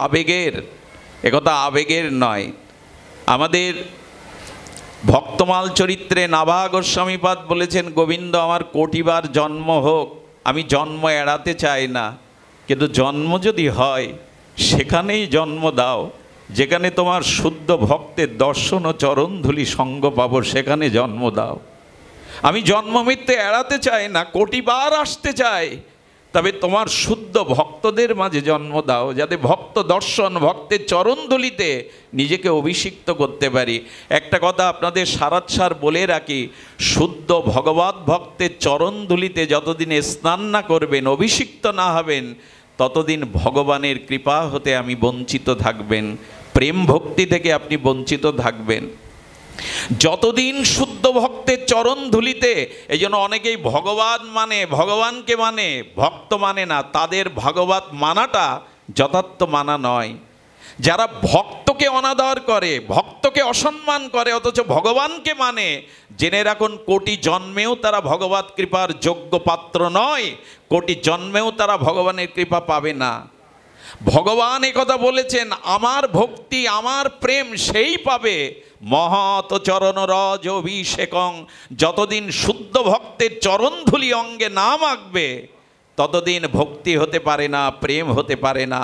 আবেগের নয়। আমাদের ভক্তমাল চরিত্রে নাভা গোস্বামীপাদ বলেছেন, গোবিন্দ আমার কোটিবার জন্ম হোক, আমি জন্ম এড়াতে চাই না, কিন্তু জন্ম যদি হয় সেখানেই জন্ম দাও, যেখানে তোমার শুদ্ধ ভক্তের দর্শন ও চরণধুলি সঙ্গ পাবো, সেখানে জন্ম দাও। আমি জন্ম মৃত্যু এড়াতে চাই না, কোটিবার আসতে চাই, তবে তোমার শুদ্ধ ভক্তদের মাঝে জন্ম দাও, যাতে ভক্ত দর্শন, ভক্তের চরণধুলিতে নিজেকে অভিষিক্ত করতে পারি। একটা কথা আপনাদের সারাৎসার বলে রাখি, শুদ্ধ ভগবৎ ভক্তের চরণধুলিতে যতদিন স্নান না করবেন, অভিষিক্ত না হবেন, ততদিন ভগবানের কৃপা হতে আমি বঞ্চিত থাকবেন, প্রেম ভক্তি থেকে আপনি বঞ্চিত থাকবেন। যতদিন শুদ্ধ ভক্তের চরণ ধুলিতে, এই জন্য অনেকেই ভগবান মানে, ভগবানকে মানে, ভক্ত মানে না। তাদের ভগবত মানাটা যথার্থ মানা নয়। যারা ভক্তকে অনাদর করে, ভক্তকে অসম্মান করে, অথচ ভগবানকে মানে, জেনে রাখুন কোটি জন্মেও তারা ভগবত কৃপার যোগ্য পাত্র নয়, কোটি জন্মেও তারা ভগবানের কৃপা পাবে না। ভগবান একথা বলেছেন, আমার ভক্তি, আমার প্রেম সেই পাবে মহৎ চরণ রজ অভিষেকং। যতদিন শুদ্ধ ভক্তের চরণধুলি অঙ্গে না মাখবে, ততদিন ভক্তি হতে পারে না, প্রেম হতে পারে না।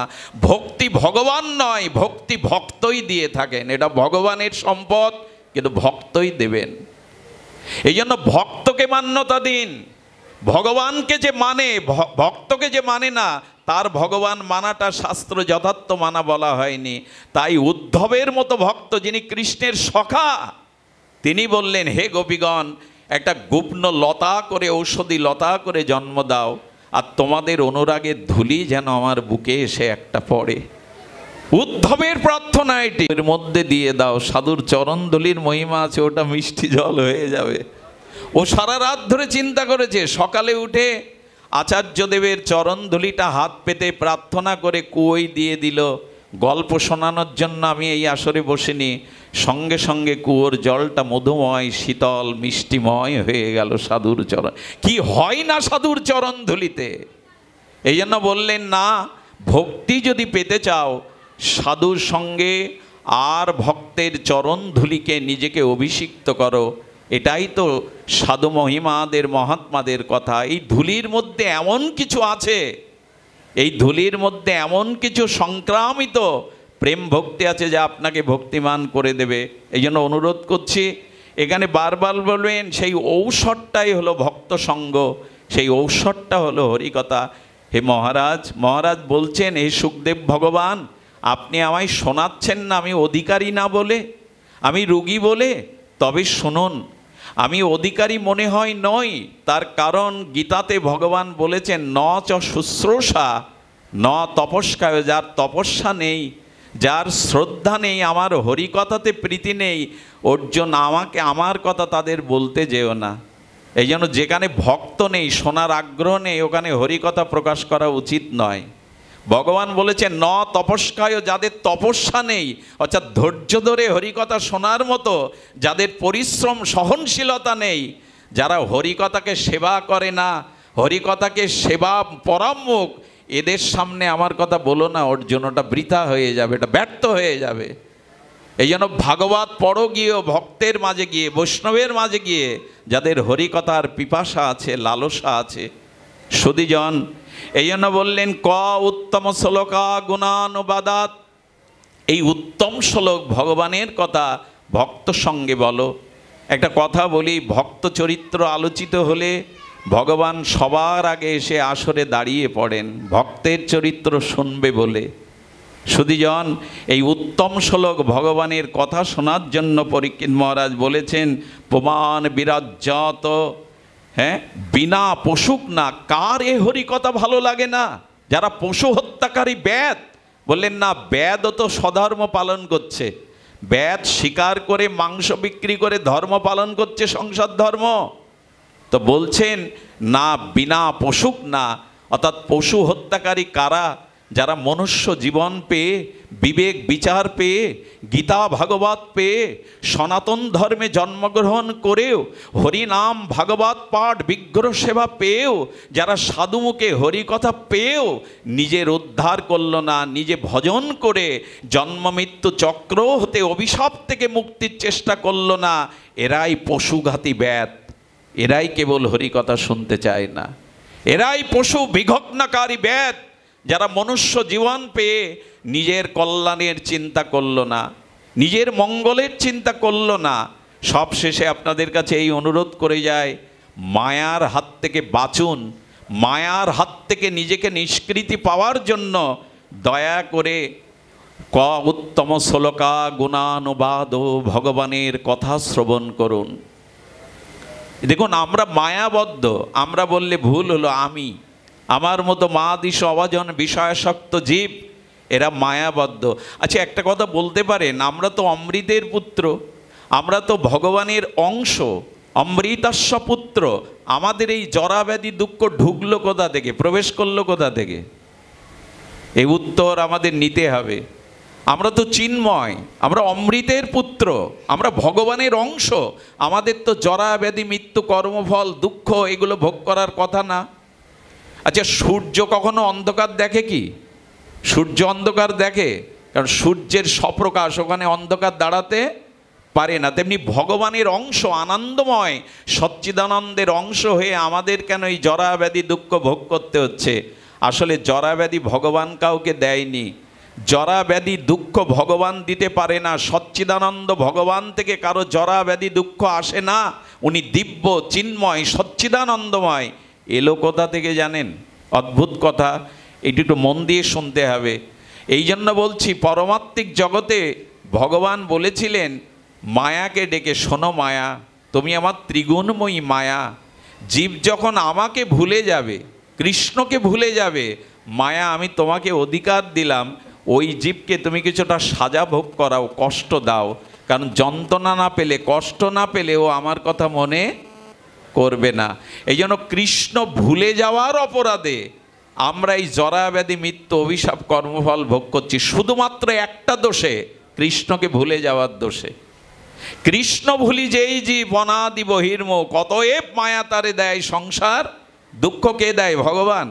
ভক্তি ভগবান নয়, ভক্তি ভক্তই দিয়ে থাকেন। এটা ভগবানের সম্পদ, কিন্তু ভক্তই দেবেন। এই জন্য ভক্তকে মান্যতা দিন। ভগবানকে যে মানে, ভক্তকে যে মানে না, তার ভগবান মানাটা শাস্ত্র যথার্থ মানা বলা হয়নি। তাই উদ্ধবের মতো ভক্ত, যিনি কৃষ্ণের সখা, তিনি বললেন, হে গোপীগণ, একটা গুপ্ন লতা করে, ঔষধি লতা করে জন্ম দাও, আর তোমাদের অনুরাগের ধুলি যেন আমার বুকে এসে একটা পড়ে। উদ্ধবের প্রার্থনা এটি, এর মধ্যে দিয়ে দাও। সাধুর চরণ ধুলির মহিমা আছে, ওটা মিষ্টি জল হয়ে যাবে। ও সারা রাত ধরে চিন্তা করেছে, সকালে উঠে আচার্যদেবের চরণধুলিটা হাত পেতে প্রার্থনা করে কুয়োই দিয়ে দিল। গল্প শোনানোর জন্য আমি এই আসরে বসিনি, সঙ্গে সঙ্গে কুয়োর জলটা মধুময়, শীতল, মিষ্টিময় হয়ে গেল সাধুর চরণ। কি হয় না সাধুর চরণধুলিতে! এই জন্য বললেন, না, ভক্তি যদি পেতে চাও, সাধুর সঙ্গে আর ভক্তের চরণধুলিকে নিজেকে অভিষিক্ত করো। এটাই তো সাধু মহিমাদের, মহাত্মাদের কথা। এই ধুলির মধ্যে এমন কিছু আছে, এই ধুলির মধ্যে এমন কিছু সংক্রামিত প্রেম ভক্তি আছে, যা আপনাকে ভক্তিমান করে দেবে। এই জন্য অনুরোধ করছি, এখানে বারবার বলবেন, সেই ঔষধটাই হলো ভক্ত সঙ্গ, সেই ঔষধটা হলো হরিকথা। হে মহারাজ, মহারাজ বলছেন, হে সুখদেব ভগবান, আপনি আমায় শোনাচ্ছেন না আমি অধিকারী না বলে, আমি রোগী বলে? তবে শুনুন, আমি অধিকারী মনে হয় নই, তার কারণ গীতাতে ভগবান বলেছেন, ন চ শুশ্রূষা ন তপস্কায়। যার তপস্যা নেই, যার শ্রদ্ধা নেই, আমার হরিকথাতে প্রীতি নেই, অর্জুন, আমাকে আমার কথা তাদের বলতে যেও না। এই জন্য যেখানে ভক্ত নেই, শোনার আগ্রহ নেই, ওখানে হরিকথা প্রকাশ করা উচিত নয়। ভগবান বলেছেন, ন তপস্কায়, যাদের তপস্যা নেই, অর্থাৎ ধৈর্য ধরে হরিকথা শোনার মতো যাদের পরিশ্রম, সহনশীলতা নেই, যারা হরিকথাকে সেবা করে না, হরিকথাকে সেবা পরামুখ, এদের সামনে আমার কথা বলো না অর্জুন, ওটা বৃথা হয়ে যাবে, এটা ব্যর্থ হয়ে যাবে। এই জন্য ভাগবত পড়ো গিয়ে, ভক্তের মাঝে গিয়ে, বৈষ্ণবের মাঝে গিয়ে, যাদের হরিকথার পিপাসা আছে, লালসা আছে। সুধীজন, এই জন্য বললেন, ক উত্তম শ্লোকা গুণানুবাদাত। এই উত্তম শ্লোক ভগবানের কথা ভক্ত সঙ্গে বলো। একটা কথা বলি, ভক্ত চরিত্র আলোচিত হলে ভগবান সবার আগে এসে আসরে দাঁড়িয়ে পড়েন, ভক্তের চরিত্র শুনবে বলে। সুধীজন, এই উত্তম শ্লোক ভগবানের কথা শোনার জন্য পরীক্ষিত মহারাজ বলেছেন, প্রমাণ বিরাজ্যত, হ্যাঁ, বিনা পশুক না। কার এ হরিকথা ভালো লাগে না? যারা পশু হত্যাকারী ব্যাদ, বললেন না, ব্যাদও তো স্বধর্ম পালন করছে, ব্যাদ শিকার করে মাংস বিক্রি করে ধর্ম পালন করছে, সংসার ধর্ম। তো বলছেন না, বিনা পশুক না, অর্থাৎ পশু হত্যাকারী কারা? যারা মনুষ্য জীবন পেয়ে, বিবেক বিচার পেয়ে, গীতা ভাগবত পেয়ে, সনাতন ধর্মে জন্মগ্রহণ করেও, হরিনাম ভাগবত পাঠ বিগ্রহ সেবা পেয়েও, যারা সাধুমুখে হরিকথা পেয়েও নিজের উদ্ধার করল না, নিজে ভজন করে জন্ম মৃত্যু চক্র হতে, অভিশাপ থেকে মুক্তির চেষ্টা করল না, এরাই পশুঘাতী ব্যাদ, এরাই কেবল হরিকথা শুনতে চায় না, এরাই পশু বিঘ্নকারী ব্যাদ, যারা মনুষ্য জীবন পেয়ে নিজের কল্যাণের চিন্তা করলো না, নিজের মঙ্গলের চিন্তা করলো না, সবশেষে আপনাদের কাছে এই অনুরোধ করে যায়, মায়ার হাত থেকে বাঁচুন। মায়ার হাত থেকে নিজেকে নিষ্কৃতি পাওয়ার জন্য দয়া করে উত্তম শ্লোকা গুণানুবাদ ও ভগবানের কথা শ্রবণ করুন। দেখুন, আমরা মায়াবদ্ধ। আমরা বললে ভুল হলো, আমি, আমার মতো মাদিশ অভাজন বিষয়াসক্ত জীব, এরা মায়াবদ্ধ। আচ্ছা, একটা কথা বলতে পারেন, আমরা তো অমৃতের পুত্র, আমরা তো ভগবানের অংশ, অমৃতাস্য পুত্র। আমাদের এই জরাব্যাধি দুঃখ ঢুকলো কোথা থেকে, প্রবেশ করলো কোথা থেকে? এই উত্তর আমাদের নিতে হবে। আমরা তো চিন্ময়, আমরা অমৃতের পুত্র, আমরা ভগবানের অংশ। আমাদের তো জরাব্যাধি, মৃত্যু, কর্মফল, দুঃখ এগুলো ভোগ করার কথা না। আচ্ছা, সূর্য কখনো অন্ধকার দেখে কি? সূর্য অন্ধকার দেখে? কারণ সূর্যের স্বপ্রকাশ, ওখানে অন্ধকার দাঁড়াতে পারে না। তেমনি ভগবানের অংশ, আনন্দময় সচ্চিদানন্দের অংশ হয়ে আমাদের কেন এই জরাব্যাধি দুঃখ ভোগ করতে হচ্ছে? আসলে জরাব্যাধি ভগবান কাউকে দেয়নি। জরাব্যাধি দুঃখ ভগবান দিতে পারে না। সচ্চিদানন্দ ভগবান থেকে কারো জরাব্যাধি দুঃখ আসে না। উনি দিব্য, চিন্ময়, সচ্চিদানন্দময়। এলো কোথা থেকে জানেন? অদ্ভুত কথা, এটি একটু মন দিয়ে শুনতে হবে। এই জন্য বলছি, পরমাত্মিক জগতে ভগবান বলেছিলেন মায়াকে ডেকে, শোনো মায়া, তুমি আমার ত্রিগুণময়ী মায়া। জীব যখন আমাকে ভুলে যাবে, কৃষ্ণকে ভুলে যাবে, মায়া আমি তোমাকে অধিকার দিলাম, ওই জীবকে তুমি কিছুটা সাজা ভোগ করাও, কষ্ট দাও। কারণ যন্ত্রণা না পেলে, কষ্ট না পেলে ও আমার কথা মনে করবে না। এই জন্য কৃষ্ণ ভুলে যাওয়ার অপরাধে আমরা এই জরাব্যাধি, মৃত্যু, অভিশাপ, কর্মফল ভোগ করছি। শুধুমাত্র একটা দোষে, কৃষ্ণকে ভুলে যাওয়ার দোষে। কৃষ্ণ ভুলি যেই জীব অনাদি বহির্মুখ, অতএব মায়া তারে দেয় সংসার। দুঃখ কে দেয়? ভগবান।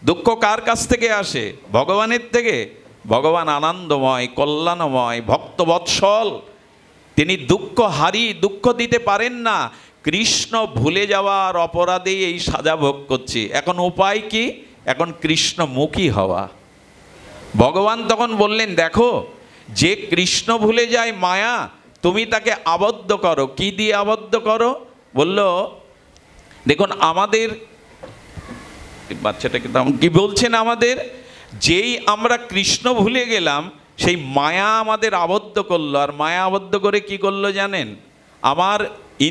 দুঃখ কার কাছ থেকে আসে? ভগবানের থেকে। ভগবান আনন্দময়, কল্যাণময়, ভক্তবৎসল। তিনি দুঃখ হারি, দুঃখ দিতে পারেন না। কৃষ্ণ ভুলে যাওয়ার অপরাধেই এই সাজা ভোগ করছি। এখন উপায় কি? এখন কৃষ্ণমুখী হওয়া। ভগবান তখন বললেন, দেখো, যে কৃষ্ণ ভুলে যায় মায়া, তুমি তাকে আবদ্ধ করো। কি দিয়ে আবদ্ধ করো? বলল, দেখুন আমাদের বাচ্চাটাকে তেমন কি বলছেন, আমাদের যেই আমরা কৃষ্ণ ভুলে গেলাম, সেই মায়া আমাদের আবদ্ধ করলো। আর মায়া আবদ্ধ করে কি করলো জানেন? আমার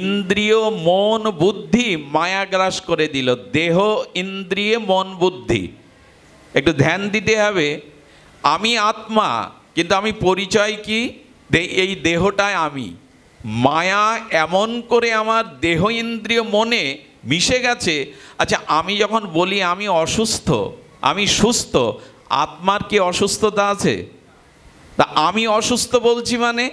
ইন্দ্রিয়, মন, বুদ্ধি মায়া গ্রাস করে দিল। দেহ, ইন্দ্রিয়, মন, বুদ্ধি। একটু ধ্যান দিতে হবে। আমি আত্মা, কিন্তু আমি পরিচয় কি? এই দেহটাই আমি। মায়া এমন করে আমার দেহ, ইন্দ্রিয়, মনে মিশে গেছে। আচ্ছা, আমি যখন বলি আমি অসুস্থ, আমি সুস্থ, আত্মার কি অসুস্থতা আছে? তা আমি অসুস্থ বলছি মানে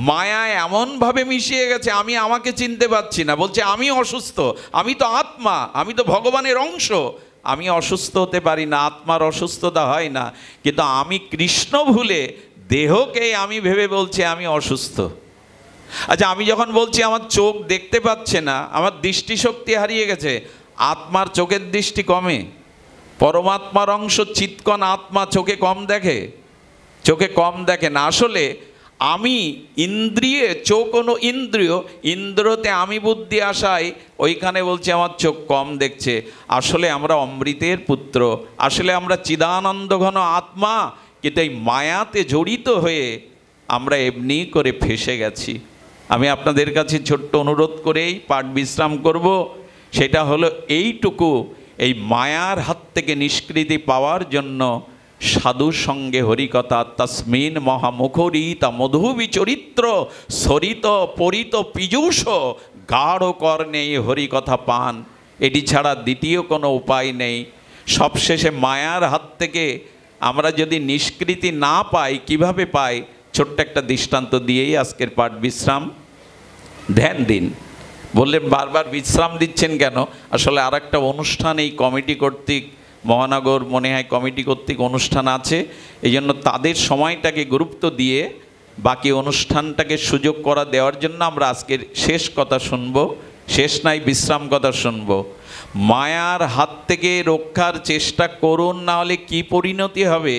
মায়া এমনভাবে মিশিয়ে গেছে, আমি আমাকে চিনতে পারছি না। বলছে আমি অসুস্থ, আমি তো আত্মা, আমি তো ভগবানের অংশ, আমি অসুস্থ হতে পারি না, আত্মার অসুস্থতা হয় না। কিন্তু আমি কৃষ্ণ ভুলে দেহকে আমি ভেবে বলছি আমি অসুস্থ। আচ্ছা, আমি যখন বলছি আমার চোখ দেখতে পাচ্ছে না, আমার দৃষ্টিশক্তি হারিয়ে গেছে, আত্মার চোখের দৃষ্টি কমে? পরমাত্মার অংশ চিৎকণ আত্মা চোখে কম দেখে? চোখে কম দেখে না। আসলে আমি ইন্দ্রিয়ে, চোখ কোনো ইন্দ্রিয়, ইন্দ্রতে আমি বুদ্ধি আসায় ওইখানে বলছে আমার চোখ কম দেখছে। আসলে আমরা অমৃতের পুত্র, আসলে আমরা চিদানন্দ ঘন আত্মা, কিন্তু এই মায়াতে জড়িত হয়ে আমরা এমনি করে ফেসে গেছি। আমি আপনাদের কাছে ছোট্ট অনুরোধ করেই পাঠ বিশ্রাম করব। সেটা হলো এইটুকু, এই মায়ার হাত থেকে নিষ্কৃতি পাওয়ার জন্য সাধুর সঙ্গে হরিকথা, তস্মিন মহামুখরিতা মধুবি চরিত্র সরিত পরিত পীযূষ গাঢ় কর্ণে হরিকথা পান। এটি ছাড়া দ্বিতীয় কোনো উপায় নেই। সবশেষে মায়ার হাত থেকে আমরা যদি নিষ্কৃতি না পাই, কিভাবে পাই? ছোট্ট একটা দৃষ্টান্ত দিয়েই আজকের পাঠ বিশ্রাম। ধ্যান দিন। বললেন বারবার বিশ্রাম দিচ্ছেন কেন? আসলে আর একটা অনুষ্ঠান এই কমিটি কর্তৃক, মহানগর মনে হয় কমিটি কর্তৃক অনুষ্ঠান আছে, এই জন্য তাদের সময়টাকে গুরুত্ব দিয়ে বাকি অনুষ্ঠানটাকে সুযোগ করা দেওয়ার জন্য আমরা আজকের শেষ কথা শুনব, শেষ নাই বিশ্রাম কথা শুনব। মায়ার হাত থেকে রক্ষার চেষ্টা করুন, না হলে কি পরিণতি হবে।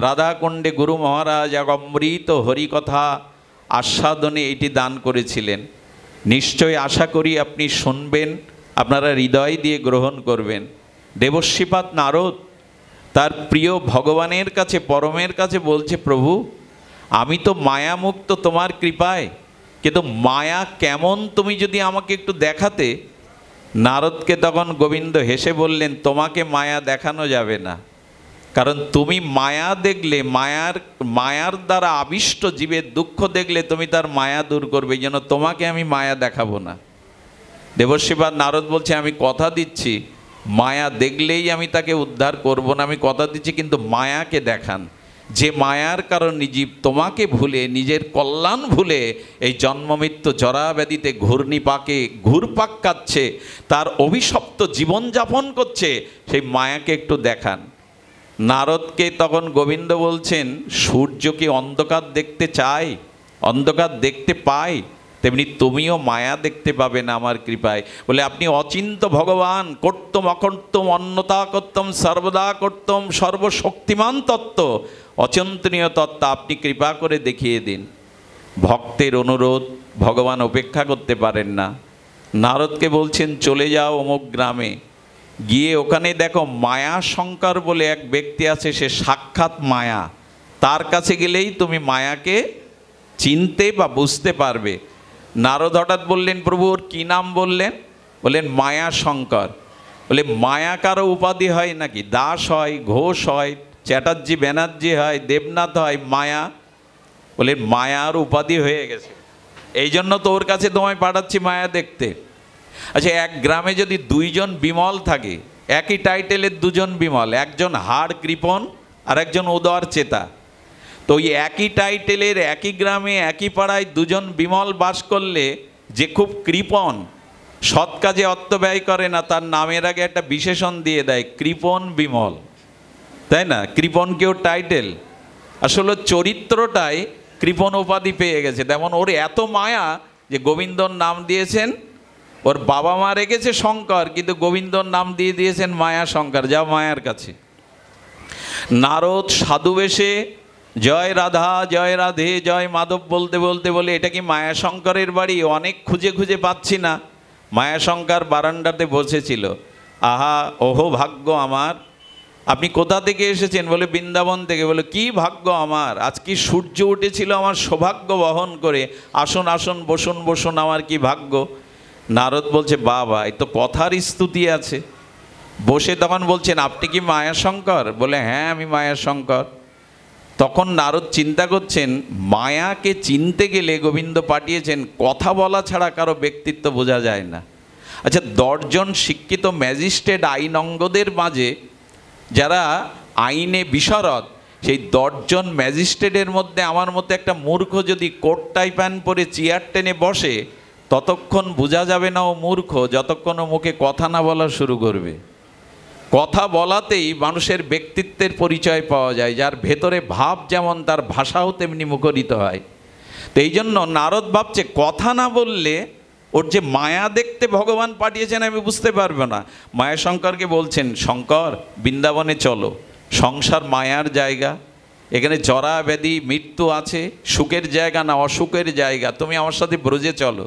রাধাকুণ্ডে গুরু মহারাজ এক অমৃত হরিকথা আস্বাদনে এটি দান করেছিলেন। নিশ্চয় আশা করি আপনি শুনবেন, আপনারা হৃদয় দিয়ে গ্রহণ করবেন। দেবশ্রীপাদ নারদ তার প্রিয় ভগবানের কাছে, পরমের কাছে বলছে, প্রভু আমি তো মায়ামুক্ত তোমার কৃপায়, কিন্তু মায়া কেমন তুমি যদি আমাকে একটু দেখাতে। নারদকে তখন গোবিন্দ হেসে বললেন, তোমাকে মায়া দেখানো যাবে না, কারণ তুমি মায়া দেখলে, মায়ার দ্বারা আবিষ্ট জীবের দুঃখ দেখলে তুমি তার মায়া দূর করবে, এই জন্য তোমাকে আমি মায়া দেখাবো না। দেবশ্রীপাদ নারদ বলছে, আমি কথা দিচ্ছি মায়া দেখলেই আমি তাকে উদ্ধার করব না, আমি কথা দিচ্ছি, কিন্তু মায়াকে দেখান। যে মায়ার কারণে জীব তোমাকে ভুলে, নিজের কল্যাণ ভুলে এই জন্মমৃত্যু জরাব্যাধিতে ঘুরপাক কাচ্ছে, তার অভিশপ্ত জীবনযাপন করছে, সেই মায়াকে একটু দেখান। নারদকে তখন গোবিন্দ বলছেন, সূর্য কি অন্ধকার দেখতে চায়, অন্ধকার দেখতে পায়, তেমনি তুমিও মায়া দেখতে পাবে না আমার কৃপায়। বলে আপনি অচিন্ত ভগবান, কর্তম অকর্তম অন্যতা কর্তম সর্বদা কর্তম, সর্বশক্তিমান তত্ত্ব, অচিন্তনীয় তত্ত্ব আপনি কৃপা করে দেখিয়ে দিন। ভক্তের অনুরোধ ভগবান উপেক্ষা করতে পারেন না। নারদকে বলছেন, চলে যাও অমুক গ্রামে, গিয়ে ওখানে দেখো মায়া শঙ্কর বলে এক ব্যক্তি আছে, সে সাক্ষাৎ মায়া, তার কাছে গেলেই তুমি মায়াকে চিনতে বা বুঝতে পারবে। নারদ হঠাৎ বললেন, প্রভু ওর কী নাম বললেন? বললেন মায়া শঙ্কর। বলে মায়া কারো উপাধি হয় নাকি? দাস হয়, ঘোষ হয়, চ্যাটার্জি ব্যানার্জি হয়, দেবনাথ হয়, মায়া। বলে মায়ার উপাধি হয়ে গেছে, এই জন্য তো ওর কাছে তোমায় পাঠাচ্ছি মায়া দেখতে। আচ্ছা, এক গ্রামে যদি দুইজন বিমল থাকে, একই টাইটেলের দুজন বিমল, একজন হাড় কৃপণ আর একজন উদার চেতা, তো ওই একই টাইটেলের একই গ্রামে একই পাড়ায় দুজন বিমল বাস করলে, যে খুব কৃপণ, সৎ কাজে অর্থ ব্যয় করে না, তার নামের আগে একটা বিশেষণ দিয়ে দেয়, কৃপণ বিমল, তাই না? কৃপণ কেউ টাইটেল, আসলে চরিত্রটাই কৃপণ উপাধি পেয়ে গেছে। তেমন ওর এত মায়া যে গোবিন্দর নাম দিয়েছেন, ওর বাবা মা রেখেছে শঙ্কর, কিন্তু গোবিন্দর নাম দিয়ে দিয়েছেন মায়া শঙ্কর, যাও মায়ার কাছে। নারদ সাধু বেশে জয় রাধা জয় রাধে জয় মাধব বলতে বলতে বলে, এটা কি মায়াশঙ্করের বাড়ি? অনেক খুঁজে খুঁজে পাচ্ছি না। মায়াশঙ্কর বারান্দাতে বসেছিল। আহা ওহো ভাগ্য আমার, আপনি কোথা থেকে এসেছেন? বলে বৃন্দাবন থেকে। বলে কি ভাগ্য আমার, আজ কি সূর্য উঠেছিল আমার সৌভাগ্য বহন করে, আসুন আসুন বসুন বসুন, আমার কি ভাগ্য। নারদ বলছে, বাবা এই তো কথার স্তুতি আছে। বসে তখন বলছেন, আপনি কি মায়াশঙ্কর? বলে হ্যাঁ আমি মায়াশঙ্কর। তখন নারদ চিন্তা করছেন, মায়াকে চিনতে গেলে গোবিন্দ পাঠিয়েছেন, কথা বলা ছাড়া কারো ব্যক্তিত্ব বোঝা যায় না। আচ্ছা, 10 জন শিক্ষিত ম্যাজিস্ট্রেট আইনজ্ঞদের মাঝে যারা আইনে বিশারদ, সেই 10 জন ম্যাজিস্ট্রেটের মধ্যে আমার মতো একটা মূর্খ যদি কোট টাই প্যান্ট পরে চেয়ার টেনে বসে, ততক্ষণ বোঝা যাবে না ও মূর্খ, যতক্ষণ ও মুখে কথা না বলা শুরু করবে। কথা বলাতেই মানুষের ব্যক্তিত্বের পরিচয় পাওয়া যায়, যার ভেতরে ভাব যেমন তার ভাষাও তেমনি মুখরিত হয়। তো এই জন্য নারদ ভাবছে, কথা না বললে ওর যে মায়া দেখতে ভগবান পাঠিয়েছেন আমি বুঝতে পারবো না। মায়াশঙ্করকে বলছেন, শঙ্কর বৃন্দাবনে চলো, সংসার মায়ার জায়গা, এখানে জরা ব্যাধি মৃত্যু আছে, সুখের জায়গা না অসুখের জায়গা, তুমি আমার সাথে ব্রজে চলো।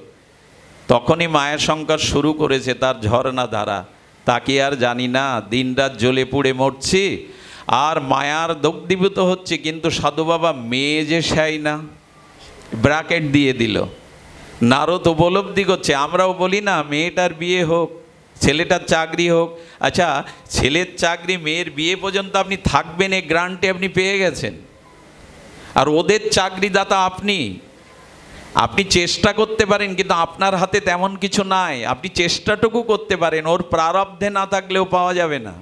তখনই মায়াশঙ্কর শুরু করেছে তার ঝর্ণা ধারা। তাকে আর জানি না, দিন রাত জ্বলে পুড়ে মরছি আর মায়ার দগ্ধীভূত হচ্ছে, কিন্তু সাধু বাবা মেয়ে যে সাই না, ব্র্যাকেট দিয়ে দিল। নারদ উপলব্ধি করছে, আমরাও বলি না মেয়েটার বিয়ে হোক, ছেলেটার চাকরি হোক। আচ্ছা, ছেলের চাকরি মেয়ের বিয়ে পর্যন্ত আপনি থাকবেন, এই গ্রান্টে আপনি পেয়ে গেছেন, আর ওদের চাকরিদাতা আপনি। আপনি চেষ্টা করতে পারেন, কিন্তু আপনার হাতে তেমন কিছু নাই, আপনি চেষ্টাটুকু করতে পারেন, ওর প্রারব্ধে না থাকলেও পাওয়া যাবে না।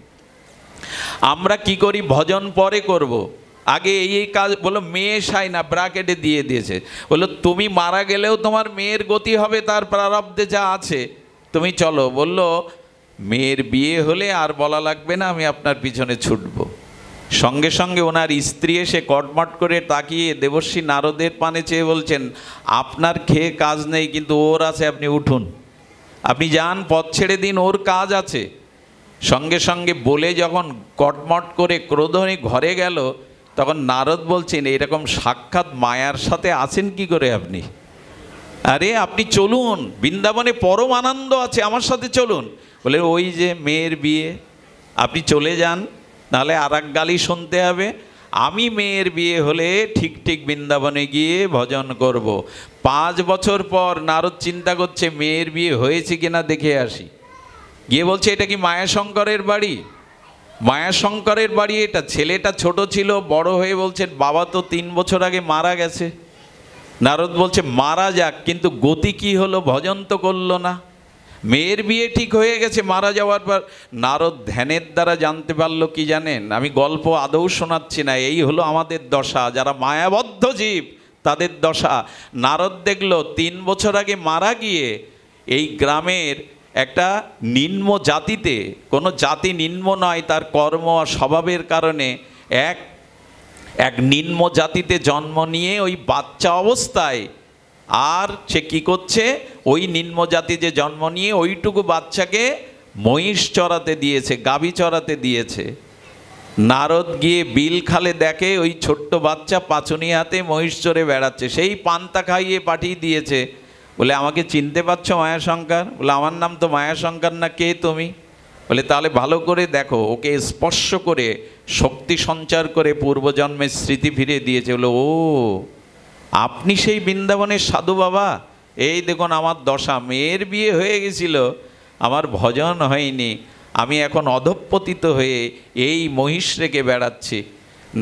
আমরা কি করি, ভজন পরে করব, আগে এই কাজ। বলো মেয়ে সাই না, ব্র্যাকেটে দিয়ে দিয়েছে। বললো তুমি মারা গেলেও তোমার মেয়ের গতি হবে তার প্রারব্ধে যা আছে, তুমি চলো। বললো মেয়ের বিয়ে হলে আর বলা লাগবে না, আমি আপনার পিছনে ছুটব। সঙ্গে সঙ্গে ওনার স্ত্রী এসে কটমট করে তাকিয়ে দেবর্ষী নারদের পানে চেয়ে বলছেন, আপনার খেয়ে কাজ নেই, কিন্তু ওর আছে, আপনি উঠুন, আপনি যান, পথ ছেড়ে দিন, ওর কাজ আছে। সঙ্গে সঙ্গে বলে যখন কটমট করে ক্রোধনী ঘরে গেল, তখন নারদ বলছেন, এরকম সাক্ষাৎ মায়ার সাথে আছেন কি করে আপনি? আরে আপনি চলুন, বৃন্দাবনে পরম আনন্দ আছে, আমার সাথে চলুন। বলে, ওই যে মেয়ের বিয়ে, আপনি চলে যান, নাহলে আর এক গালি শুনতে হবে। আমি মেয়ের বিয়ে হলে ঠিক ঠিক বৃন্দাবনে গিয়ে ভজন করব। 5 বছর পর নারদ চিন্তা করছে মেয়ের বিয়ে হয়েছে কিনা দেখে আসি। গিয়ে বলছে, এটা কি মায়াশঙ্করের বাড়ি? মায়াশঙ্করের বাড়ি এটা। ছেলেটা ছোট ছিল, বড় হয়ে বলছেন, বাবা তো 3 বছর আগে মারা গেছে। নারদ বলছে, মারা যাক, কিন্তু গতি কি হলো? ভজন তো করলো না। মেয়ের বিয়ে ঠিক হয়ে গেছে, মারা যাওয়ার পর নারদ ধ্যানের দ্বারা জানতে পারলো কি জানেন? আমি গল্প আদৌ শোনাচ্ছি না, এই হলো আমাদের দশা, যারা মায়াবদ্ধ জীব তাদের দশা। নারদ দেখলো 3 বছর আগে মারা গিয়ে এই গ্রামের একটা নিম্ন জাতিতে, কোনো জাতি নিম্ন নয়, তার কর্ম আর স্বভাবের কারণে এক নিম্ন জাতিতে জন্ম নিয়ে ওই বাচ্চা অবস্থায় আর সে কী করছে, ওই নিম্ন জাতি যে জন্ম নিয়ে ওইটুকু বাচ্চাকে মহিষ চড়াতে দিয়েছে, গাভী চড়াতে দিয়েছে। নারদ গিয়ে বিল খালে দেখে ওই ছোট্ট বাচ্চা পাচুনি হাতে মহিষ চড়ে বেড়াচ্ছে, সেই পান্তা খাইয়ে পাঠিয়ে দিয়েছে। বলে, আমাকে চিনতে পারছো মায়াশঙ্কর? বলে, আমার নাম তো মায়াশঙ্কর না, কে তুমি? বলে, তাহলে ভালো করে দেখো, ওকে স্পর্শ করে শক্তি সঞ্চার করে পূর্বজন্মের স্মৃতি ফিরে দিয়েছে। বলে, ও আপনি সেই বৃন্দাবনের সাধু বাবা? এই দেখুন আমার দশা, মেয়ের বিয়ে হয়ে গেছিল, আমার ভজন হয়নি, আমি এখন অধঃপতিত হয়ে এই মহিষ রেখে বেড়াচ্ছি।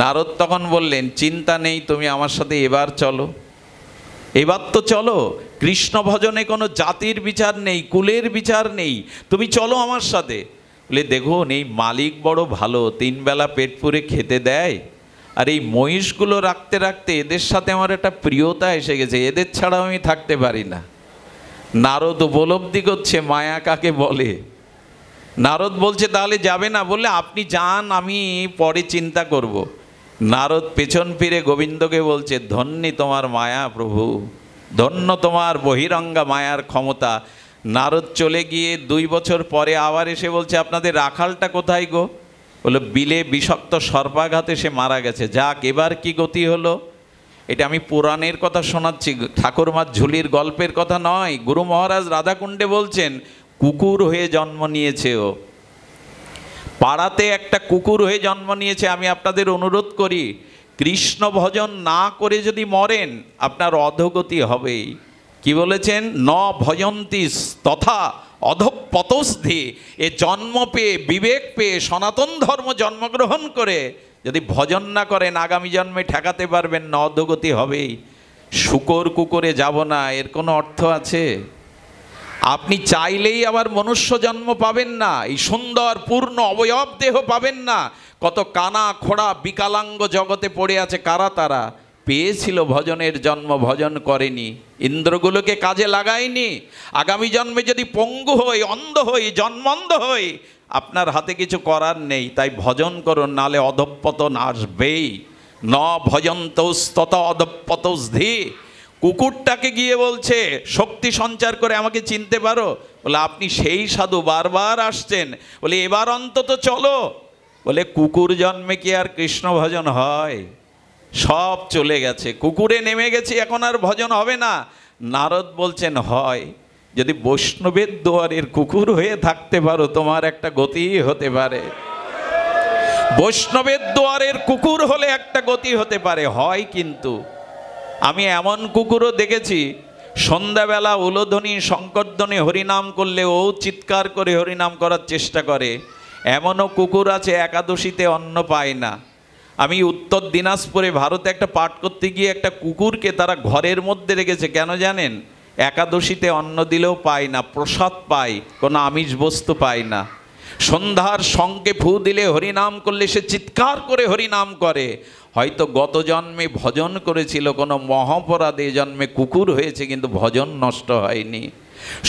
নারদ তখন বললেন, চিন্তা নেই, তুমি আমার সাথে এবার চলো, এবার তো চলো। কৃষ্ণ ভজনে কোনো জাতির বিচার নেই, কুলের বিচার নেই, তুমি চলো আমার সাথে। বলে, দেখুন এই মালিক বড় ভালো, 3 বেলা পেট পুরে খেতে দেয়, আর এই মহিষগুলো রাখতে রাখতে এদের সাথে আমার একটা প্রিয়তা এসে গেছে, এদের ছাড়াও আমি থাকতে পারি না। নারদ উপলব্ধি করছে মায়া কাকে বলে। নারদ বলছে, তাহলে যাবে না? বললে, আপনি যান, আমি পরে চিন্তা করব। নারদ পেছন ফিরে গোবিন্দকে বলছে, ধন্যী তোমার মায়া প্রভু, ধন্য তোমার বহিরঙ্গা মায়ার ক্ষমতা। নারদ চলে গিয়ে 2 বছর পরে আবার এসে বলছে, আপনাদের রাখালটা কোথায় গো? বলে, বিলে বিষাক্ত সর্পাঘাতে সে মারা গেছে। যাক, এবার কি গতি হলো? এটা আমি পুরাণের কথা শোনাচ্ছি, ঠাকুরমার ঝুলির গল্পের কথা নয়। গুরু মহারাজ রাধাকুণ্ডে বলছেন, কুকুর হয়ে জন্ম নিয়েছে ও, পাড়াতে একটা কুকুর হয়ে জন্ম নিয়েছে। আমি আপনাদের অনুরোধ করি, কৃষ্ণ ভজন না করে যদি মরেন, আপনার অধোগতি হবেই। কি বলেছেন? ন ভজন্তি তথা অধঃপতস্ধি। এ জন্ম পেয়ে, বিবেক পেয়ে, সনাতন ধর্ম জন্মগ্রহণ করে যদি ভজন না করেন, আগামী জন্মে ঠেকাতে পারবেন না, অধোগতি হবেই। শুকর কুকুরে যাব না, এর কোনো অর্থ আছে? আপনি চাইলেই আবার মনুষ্য জন্ম পাবেন না, এই সুন্দর পূর্ণ অবয়ব দেহ পাবেন না। কত কানা খোড়া বিকালাঙ্গ জগতে পড়ে আছে, কারা তারা? পেয়েছিল ভজনের জন্ম, ভজন করেনি, ইন্দ্রগুলোকে কাজে লাগায়নি। আগামী জন্মে যদি পঙ্গু হই, অন্ধ হই, জন্মন্ধ হই, আপনার হাতে কিছু করার নেই। তাই ভজন করুন, নালে অধঃপতন আসবেই। ন ভজন্তস্তত অধঃপতস্ধি। কুকুরটাকে গিয়ে বলছে, শক্তি সঞ্চার করে আমাকে চিনতে পারো? বলে, আপনি সেই সাধু, বারবার আসছেন। বলে, এবার অন্তত চলো। বলে, কুকুর জন্মে কি আর কৃষ্ণ ভজন হয়? সব চলে গেছে, কুকুরে নেমে গেছে, এখন আর ভজন হবে না। নারদ বলছেন, হয়, যদি বৈষ্ণবের দুয়ারের কুকুর হয়ে থাকতে পারো, তোমার একটা গতি হতে পারে। বৈষ্ণবের দুয়ারের কুকুর হলে একটা গতি হতে পারে, হয়। কিন্তু আমি এমন কুকুরও দেখেছি, সন্ধ্যাবেলা উলোধ্বনি শঙ্করধ্বনি হরিনাম করলে ও চিৎকার করে হরিনাম করার চেষ্টা করে। এমনও কুকুর আছে একাদশীতে অন্ন পায় না। আমি উত্তর দিনাজপুরে ভারতে একটা পাঠ করতে গিয়ে একটা কুকুরকে তারা ঘরের মধ্যে রেখেছে। কেন জানেন? একাদশীতে অন্ন দিলেও পায় না, প্রসাদ পায়, কোনো আমিষ বস্তু পায় না। সন্ধ্যার শঙ্কে ফু দিলে, হরিনাম করলে সে চিৎকার করে হরিনাম করে। হয়তো গত জন্মে ভজন করেছিল, কোনো মহাপরাধে জন্মে কুকুর হয়েছে, কিন্তু ভজন নষ্ট হয়নি।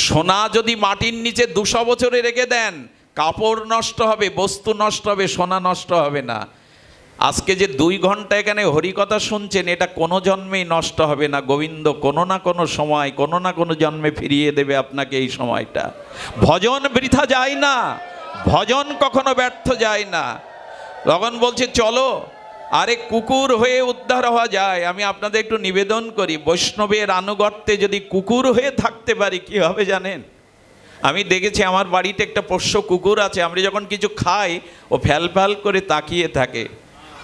সোনা যদি মাটির নিচে 200 বছরে রেখে দেন, কাপড় নষ্ট হবে, বস্তু নষ্ট হবে, সোনা নষ্ট হবে না। আজকে যে 2 ঘন্টা এখানে হরিকথা শুনছেন, এটা কোনো জন্মেই নষ্ট হবে না। গোবিন্দ কোনো না কোনো সময়, কোনো না কোনো জন্মে ফিরিয়ে দেবে আপনাকে এই সময়টা। ভজন বৃথা যায় না, ভজন কখনো ব্যর্থ যায় না। তখন বলছে চলো, আরে কুকুর হয়ে উদ্ধার হওয়া যায়। আমি আপনাদের একটু নিবেদন করি, বৈষ্ণবের আনুগত্যে যদি কুকুর হয়ে থাকতে পারি কি হবে জানেন? আমি দেখেছি আমার বাড়িতে একটা পোষ্য কুকুর আছে, আমরা যখন কিছু খাই ও ফ্যাল ফ্যাল করে তাকিয়ে থাকে।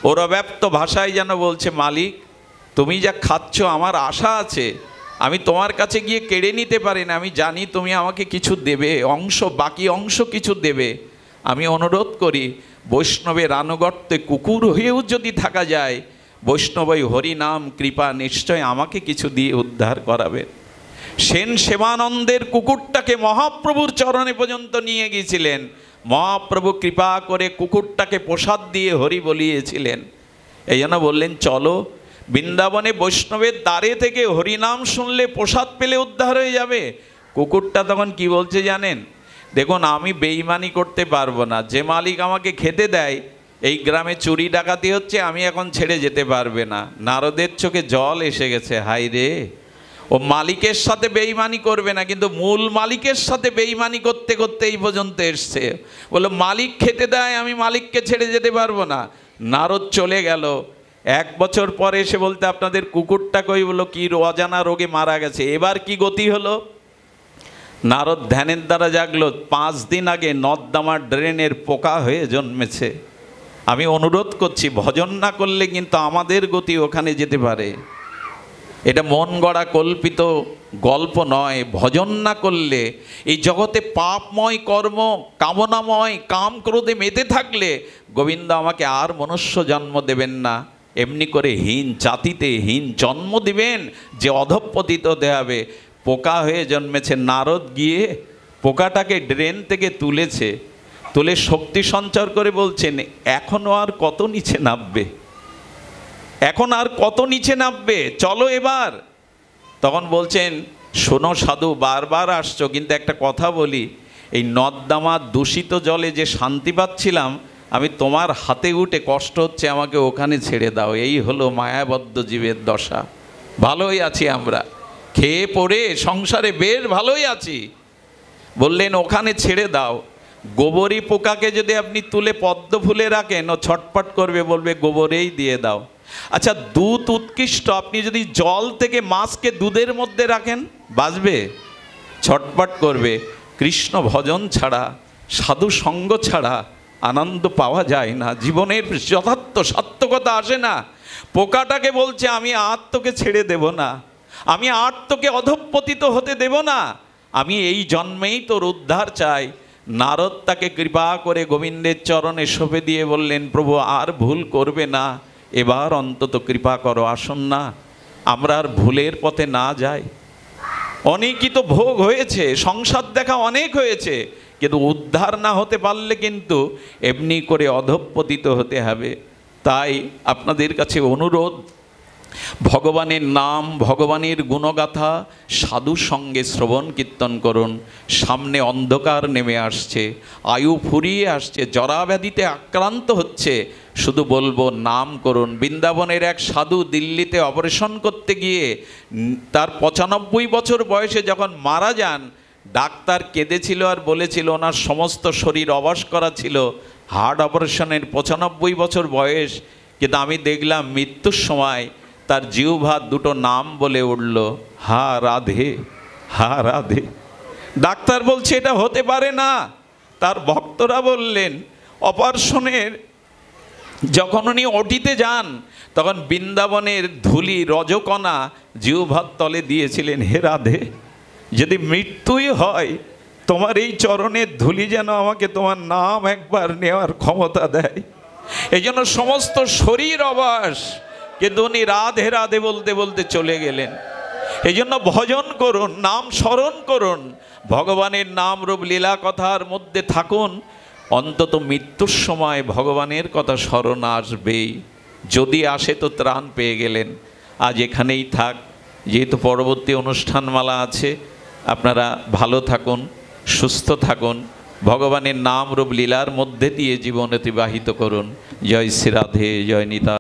ওর অব্যক্ত ভাষায় যেন বলছে, মালিক তুমি যা খাচ্ছ আমার আশা আছে, আমি তোমার কাছে গিয়ে কেড়ে নিতে পারি না, আমি জানি তুমি আমাকে কিছু দেবে, অংশ, বাকি অংশ কিছু দেবে। আমি অনুরোধ করি বৈষ্ণবের আনুগত্যে কুকুর হয়েও যদি থাকা যায়, বৈষ্ণবই হরিনাম কৃপা নিশ্চয় আমাকে কিছু দিয়ে উদ্ধার করাবে। সেন সেবানন্দের কুকুরটাকে মহাপ্রভুর চরণে পর্যন্ত নিয়ে গিয়েছিলেন। মহাপ্রভু কৃপা করে কুকুরটাকে প্রসাদ দিয়ে হরি বলিয়েছিলেন। এই জন্য বললেন চলো বৃন্দাবনে বৈষ্ণবের দ্বারে থেকে হরিনাম শুনলে প্রসাদ পেলে উদ্ধার হয়ে যাবে। কুকুরটা তখন কি বলছে জানেন? দেখুন আমি বেঈমানি করতে পারবো না, যে মালিক আমাকে খেতে দেয়, এই গ্রামে চুরি ডাকাতি হচ্ছে, আমি এখন ছেড়ে যেতে পারবে না। নারদের চোখে জল এসে গেছে, হাই রে, ও মালিকের সাথে বেঈমানি করবে না, কিন্তু মূল মালিকের সাথে বেঈমানি করতে করতে এই পর্যন্ত এসছে। বললো মালিক খেতে দেয়, আমি মালিককে ছেড়ে যেতে পারবো না। নারদ চলে গেল। 1 বছর পরে এসে বলতে আপনাদের কুকুরটা কই? বললো কি অজানা রোগে মারা গেছে। এবার কি গতি হলো? নারদ ধ্যানের দ্বারা জাগলো, 5 দিন আগে নর্দমার ড্রেনের পোকা হয়ে জন্মেছে। আমি অনুরোধ করছি ভজন না করলে কিন্তু আমাদের গতি ওখানে যেতে পারে। এটা মন গড়া কল্পিত গল্প নয়। ভজন না করলে এই জগতে পাপময় কর্ম, কামনাময় কাম ক্রোধে মেতে থাকলে গোবিন্দ আমাকে আর মনুষ্য জন্ম দেবেন না, এমনি করে হীন জাতিতে হীন জন্ম দিবেন যে অধঃপতিত হতে হবে। পোকা হয়ে জন্মেছে। নারদ গিয়ে পোকাটাকে ড্রেন থেকে তুলেছে, তুলে শক্তি সঞ্চার করে বলছেন এখনো আর কত নিচে নামবে, এখন আর কত নিচে নামবে, চলো এবার। তখন বলছেন শোনো সাধু, বারবার আসছো, কিন্তু একটা কথা বলি, এই নর্দমা দূষিত জলে যে শান্তি পাচ্ছিলাম, আমি তোমার হাতে উঠে কষ্ট হচ্ছে, আমাকে ওখানে ছেড়ে দাও। এই হলো মায়াবদ্ধ জীবের দশা। ভালোই আছি আমরা, খেয়ে পড়ে সংসারে বেশ ভালোই আছি। বললেন ওখানে ছেড়ে দাও। গোবরী পোকাকে যদি আপনি তুলে পদ্ম ফুলে রাখেন, ও ছটপট করবে, বলবে গোবরেই দিয়ে দাও। আচ্ছা দুধ উৎকৃষ্ট, আপনি যদি জল থেকে মাছকে দুধের মধ্যে রাখেন, বাঁচবে? ছটপট করবে। কৃষ্ণ ভজন ছাড়া, সাধু সঙ্গ ছাড়া আনন্দ পাওয়া যায় না, জীবনের যথার্থ সার্থকতা আসে না। পোকাটাকে বলছে আমি আর তোকে ছেড়ে দেব না, আমি আর তোকে অধঃপতিত হতে দেব না, আমি এই জন্মেই তোর উদ্ধার চাই। নারদ তাকে কৃপা করে গোবিন্দের চরণে সঁপে দিয়ে বললেন প্রভু আর ভুল করবে না, এবার অন্তত কৃপা করো, আসুন না আমরা আর ভুলের পথে না যাই। অনেকই তো ভোগ হয়েছে, সংসার দেখা অনেক হয়েছে, কিন্তু উদ্ধার না হতে পারলে কিন্তু এমনি করে অধঃপতিত হতে হবে। তাই আপনাদের কাছে অনুরোধ, ভগবানের নাম, ভগবানের গুণগাথা সাধু সঙ্গে শ্রবণ কীর্তন করুন। সামনে অন্ধকার নেমে আসছে, আয়ু ফুরিয়ে আসছে, জরাব্যাধিতে আক্রান্ত হচ্ছে, শুধু বলবো নাম করুন। বৃন্দাবনের এক সাধু দিল্লিতে অপারেশন করতে গিয়ে তার 95 বছর বয়সে যখন মারা যান, ডাক্তার কেঁদেছিল আর বলেছিল ওনার সমস্ত শরীর অবশ করা ছিল, হার্ট অপারেশনের 95 বছর বয়স, কিন্তু আমি দেখলাম মৃত্যুর সময় তার জিহ্বা দুটো নাম বলে উঠল, হা রাধে, হা রাধে। ডাক্তার বলছে এটা হতে পারে না। তার ভক্তরা বললেন অপারেশনের যখন উনি ওটিতে যান, তখন বৃন্দাবনের ধুলি রজকণা জিহ্বার তলে দিয়েছিলেন, হে রাধে, যদি মৃত্যুই হয় তোমার এই চরণের ধুলি যেন আমাকে তোমার নাম একবার নেওয়ার ক্ষমতা দেয়। এই জন্য সমস্ত শরীর অবাস, কিন্তু উনি রাধে রাধে বলতে বলতে চলে গেলেন। এই জন্য ভজন করুন, নাম স্মরণ করুন, ভগবানের নাম রূপ লীলা কথার মধ্যে থাকুন, অন্তত মৃত্যুর সময় ভগবানের কথা স্মরণ আসবেই। যদি আসে তো ত্রাণ পেয়ে গেলেন। আজ এখানেই থাক, যেহেতু পরবর্তী অনুষ্ঠানমালা আছে। আপনারা ভালো থাকুন, সুস্থ থাকুন, ভগবানের নাম রূপ লীলার মধ্যে দিয়ে জীবন অতিবাহিত করুন। জয় শ্রী রাধে, জয় নিতা।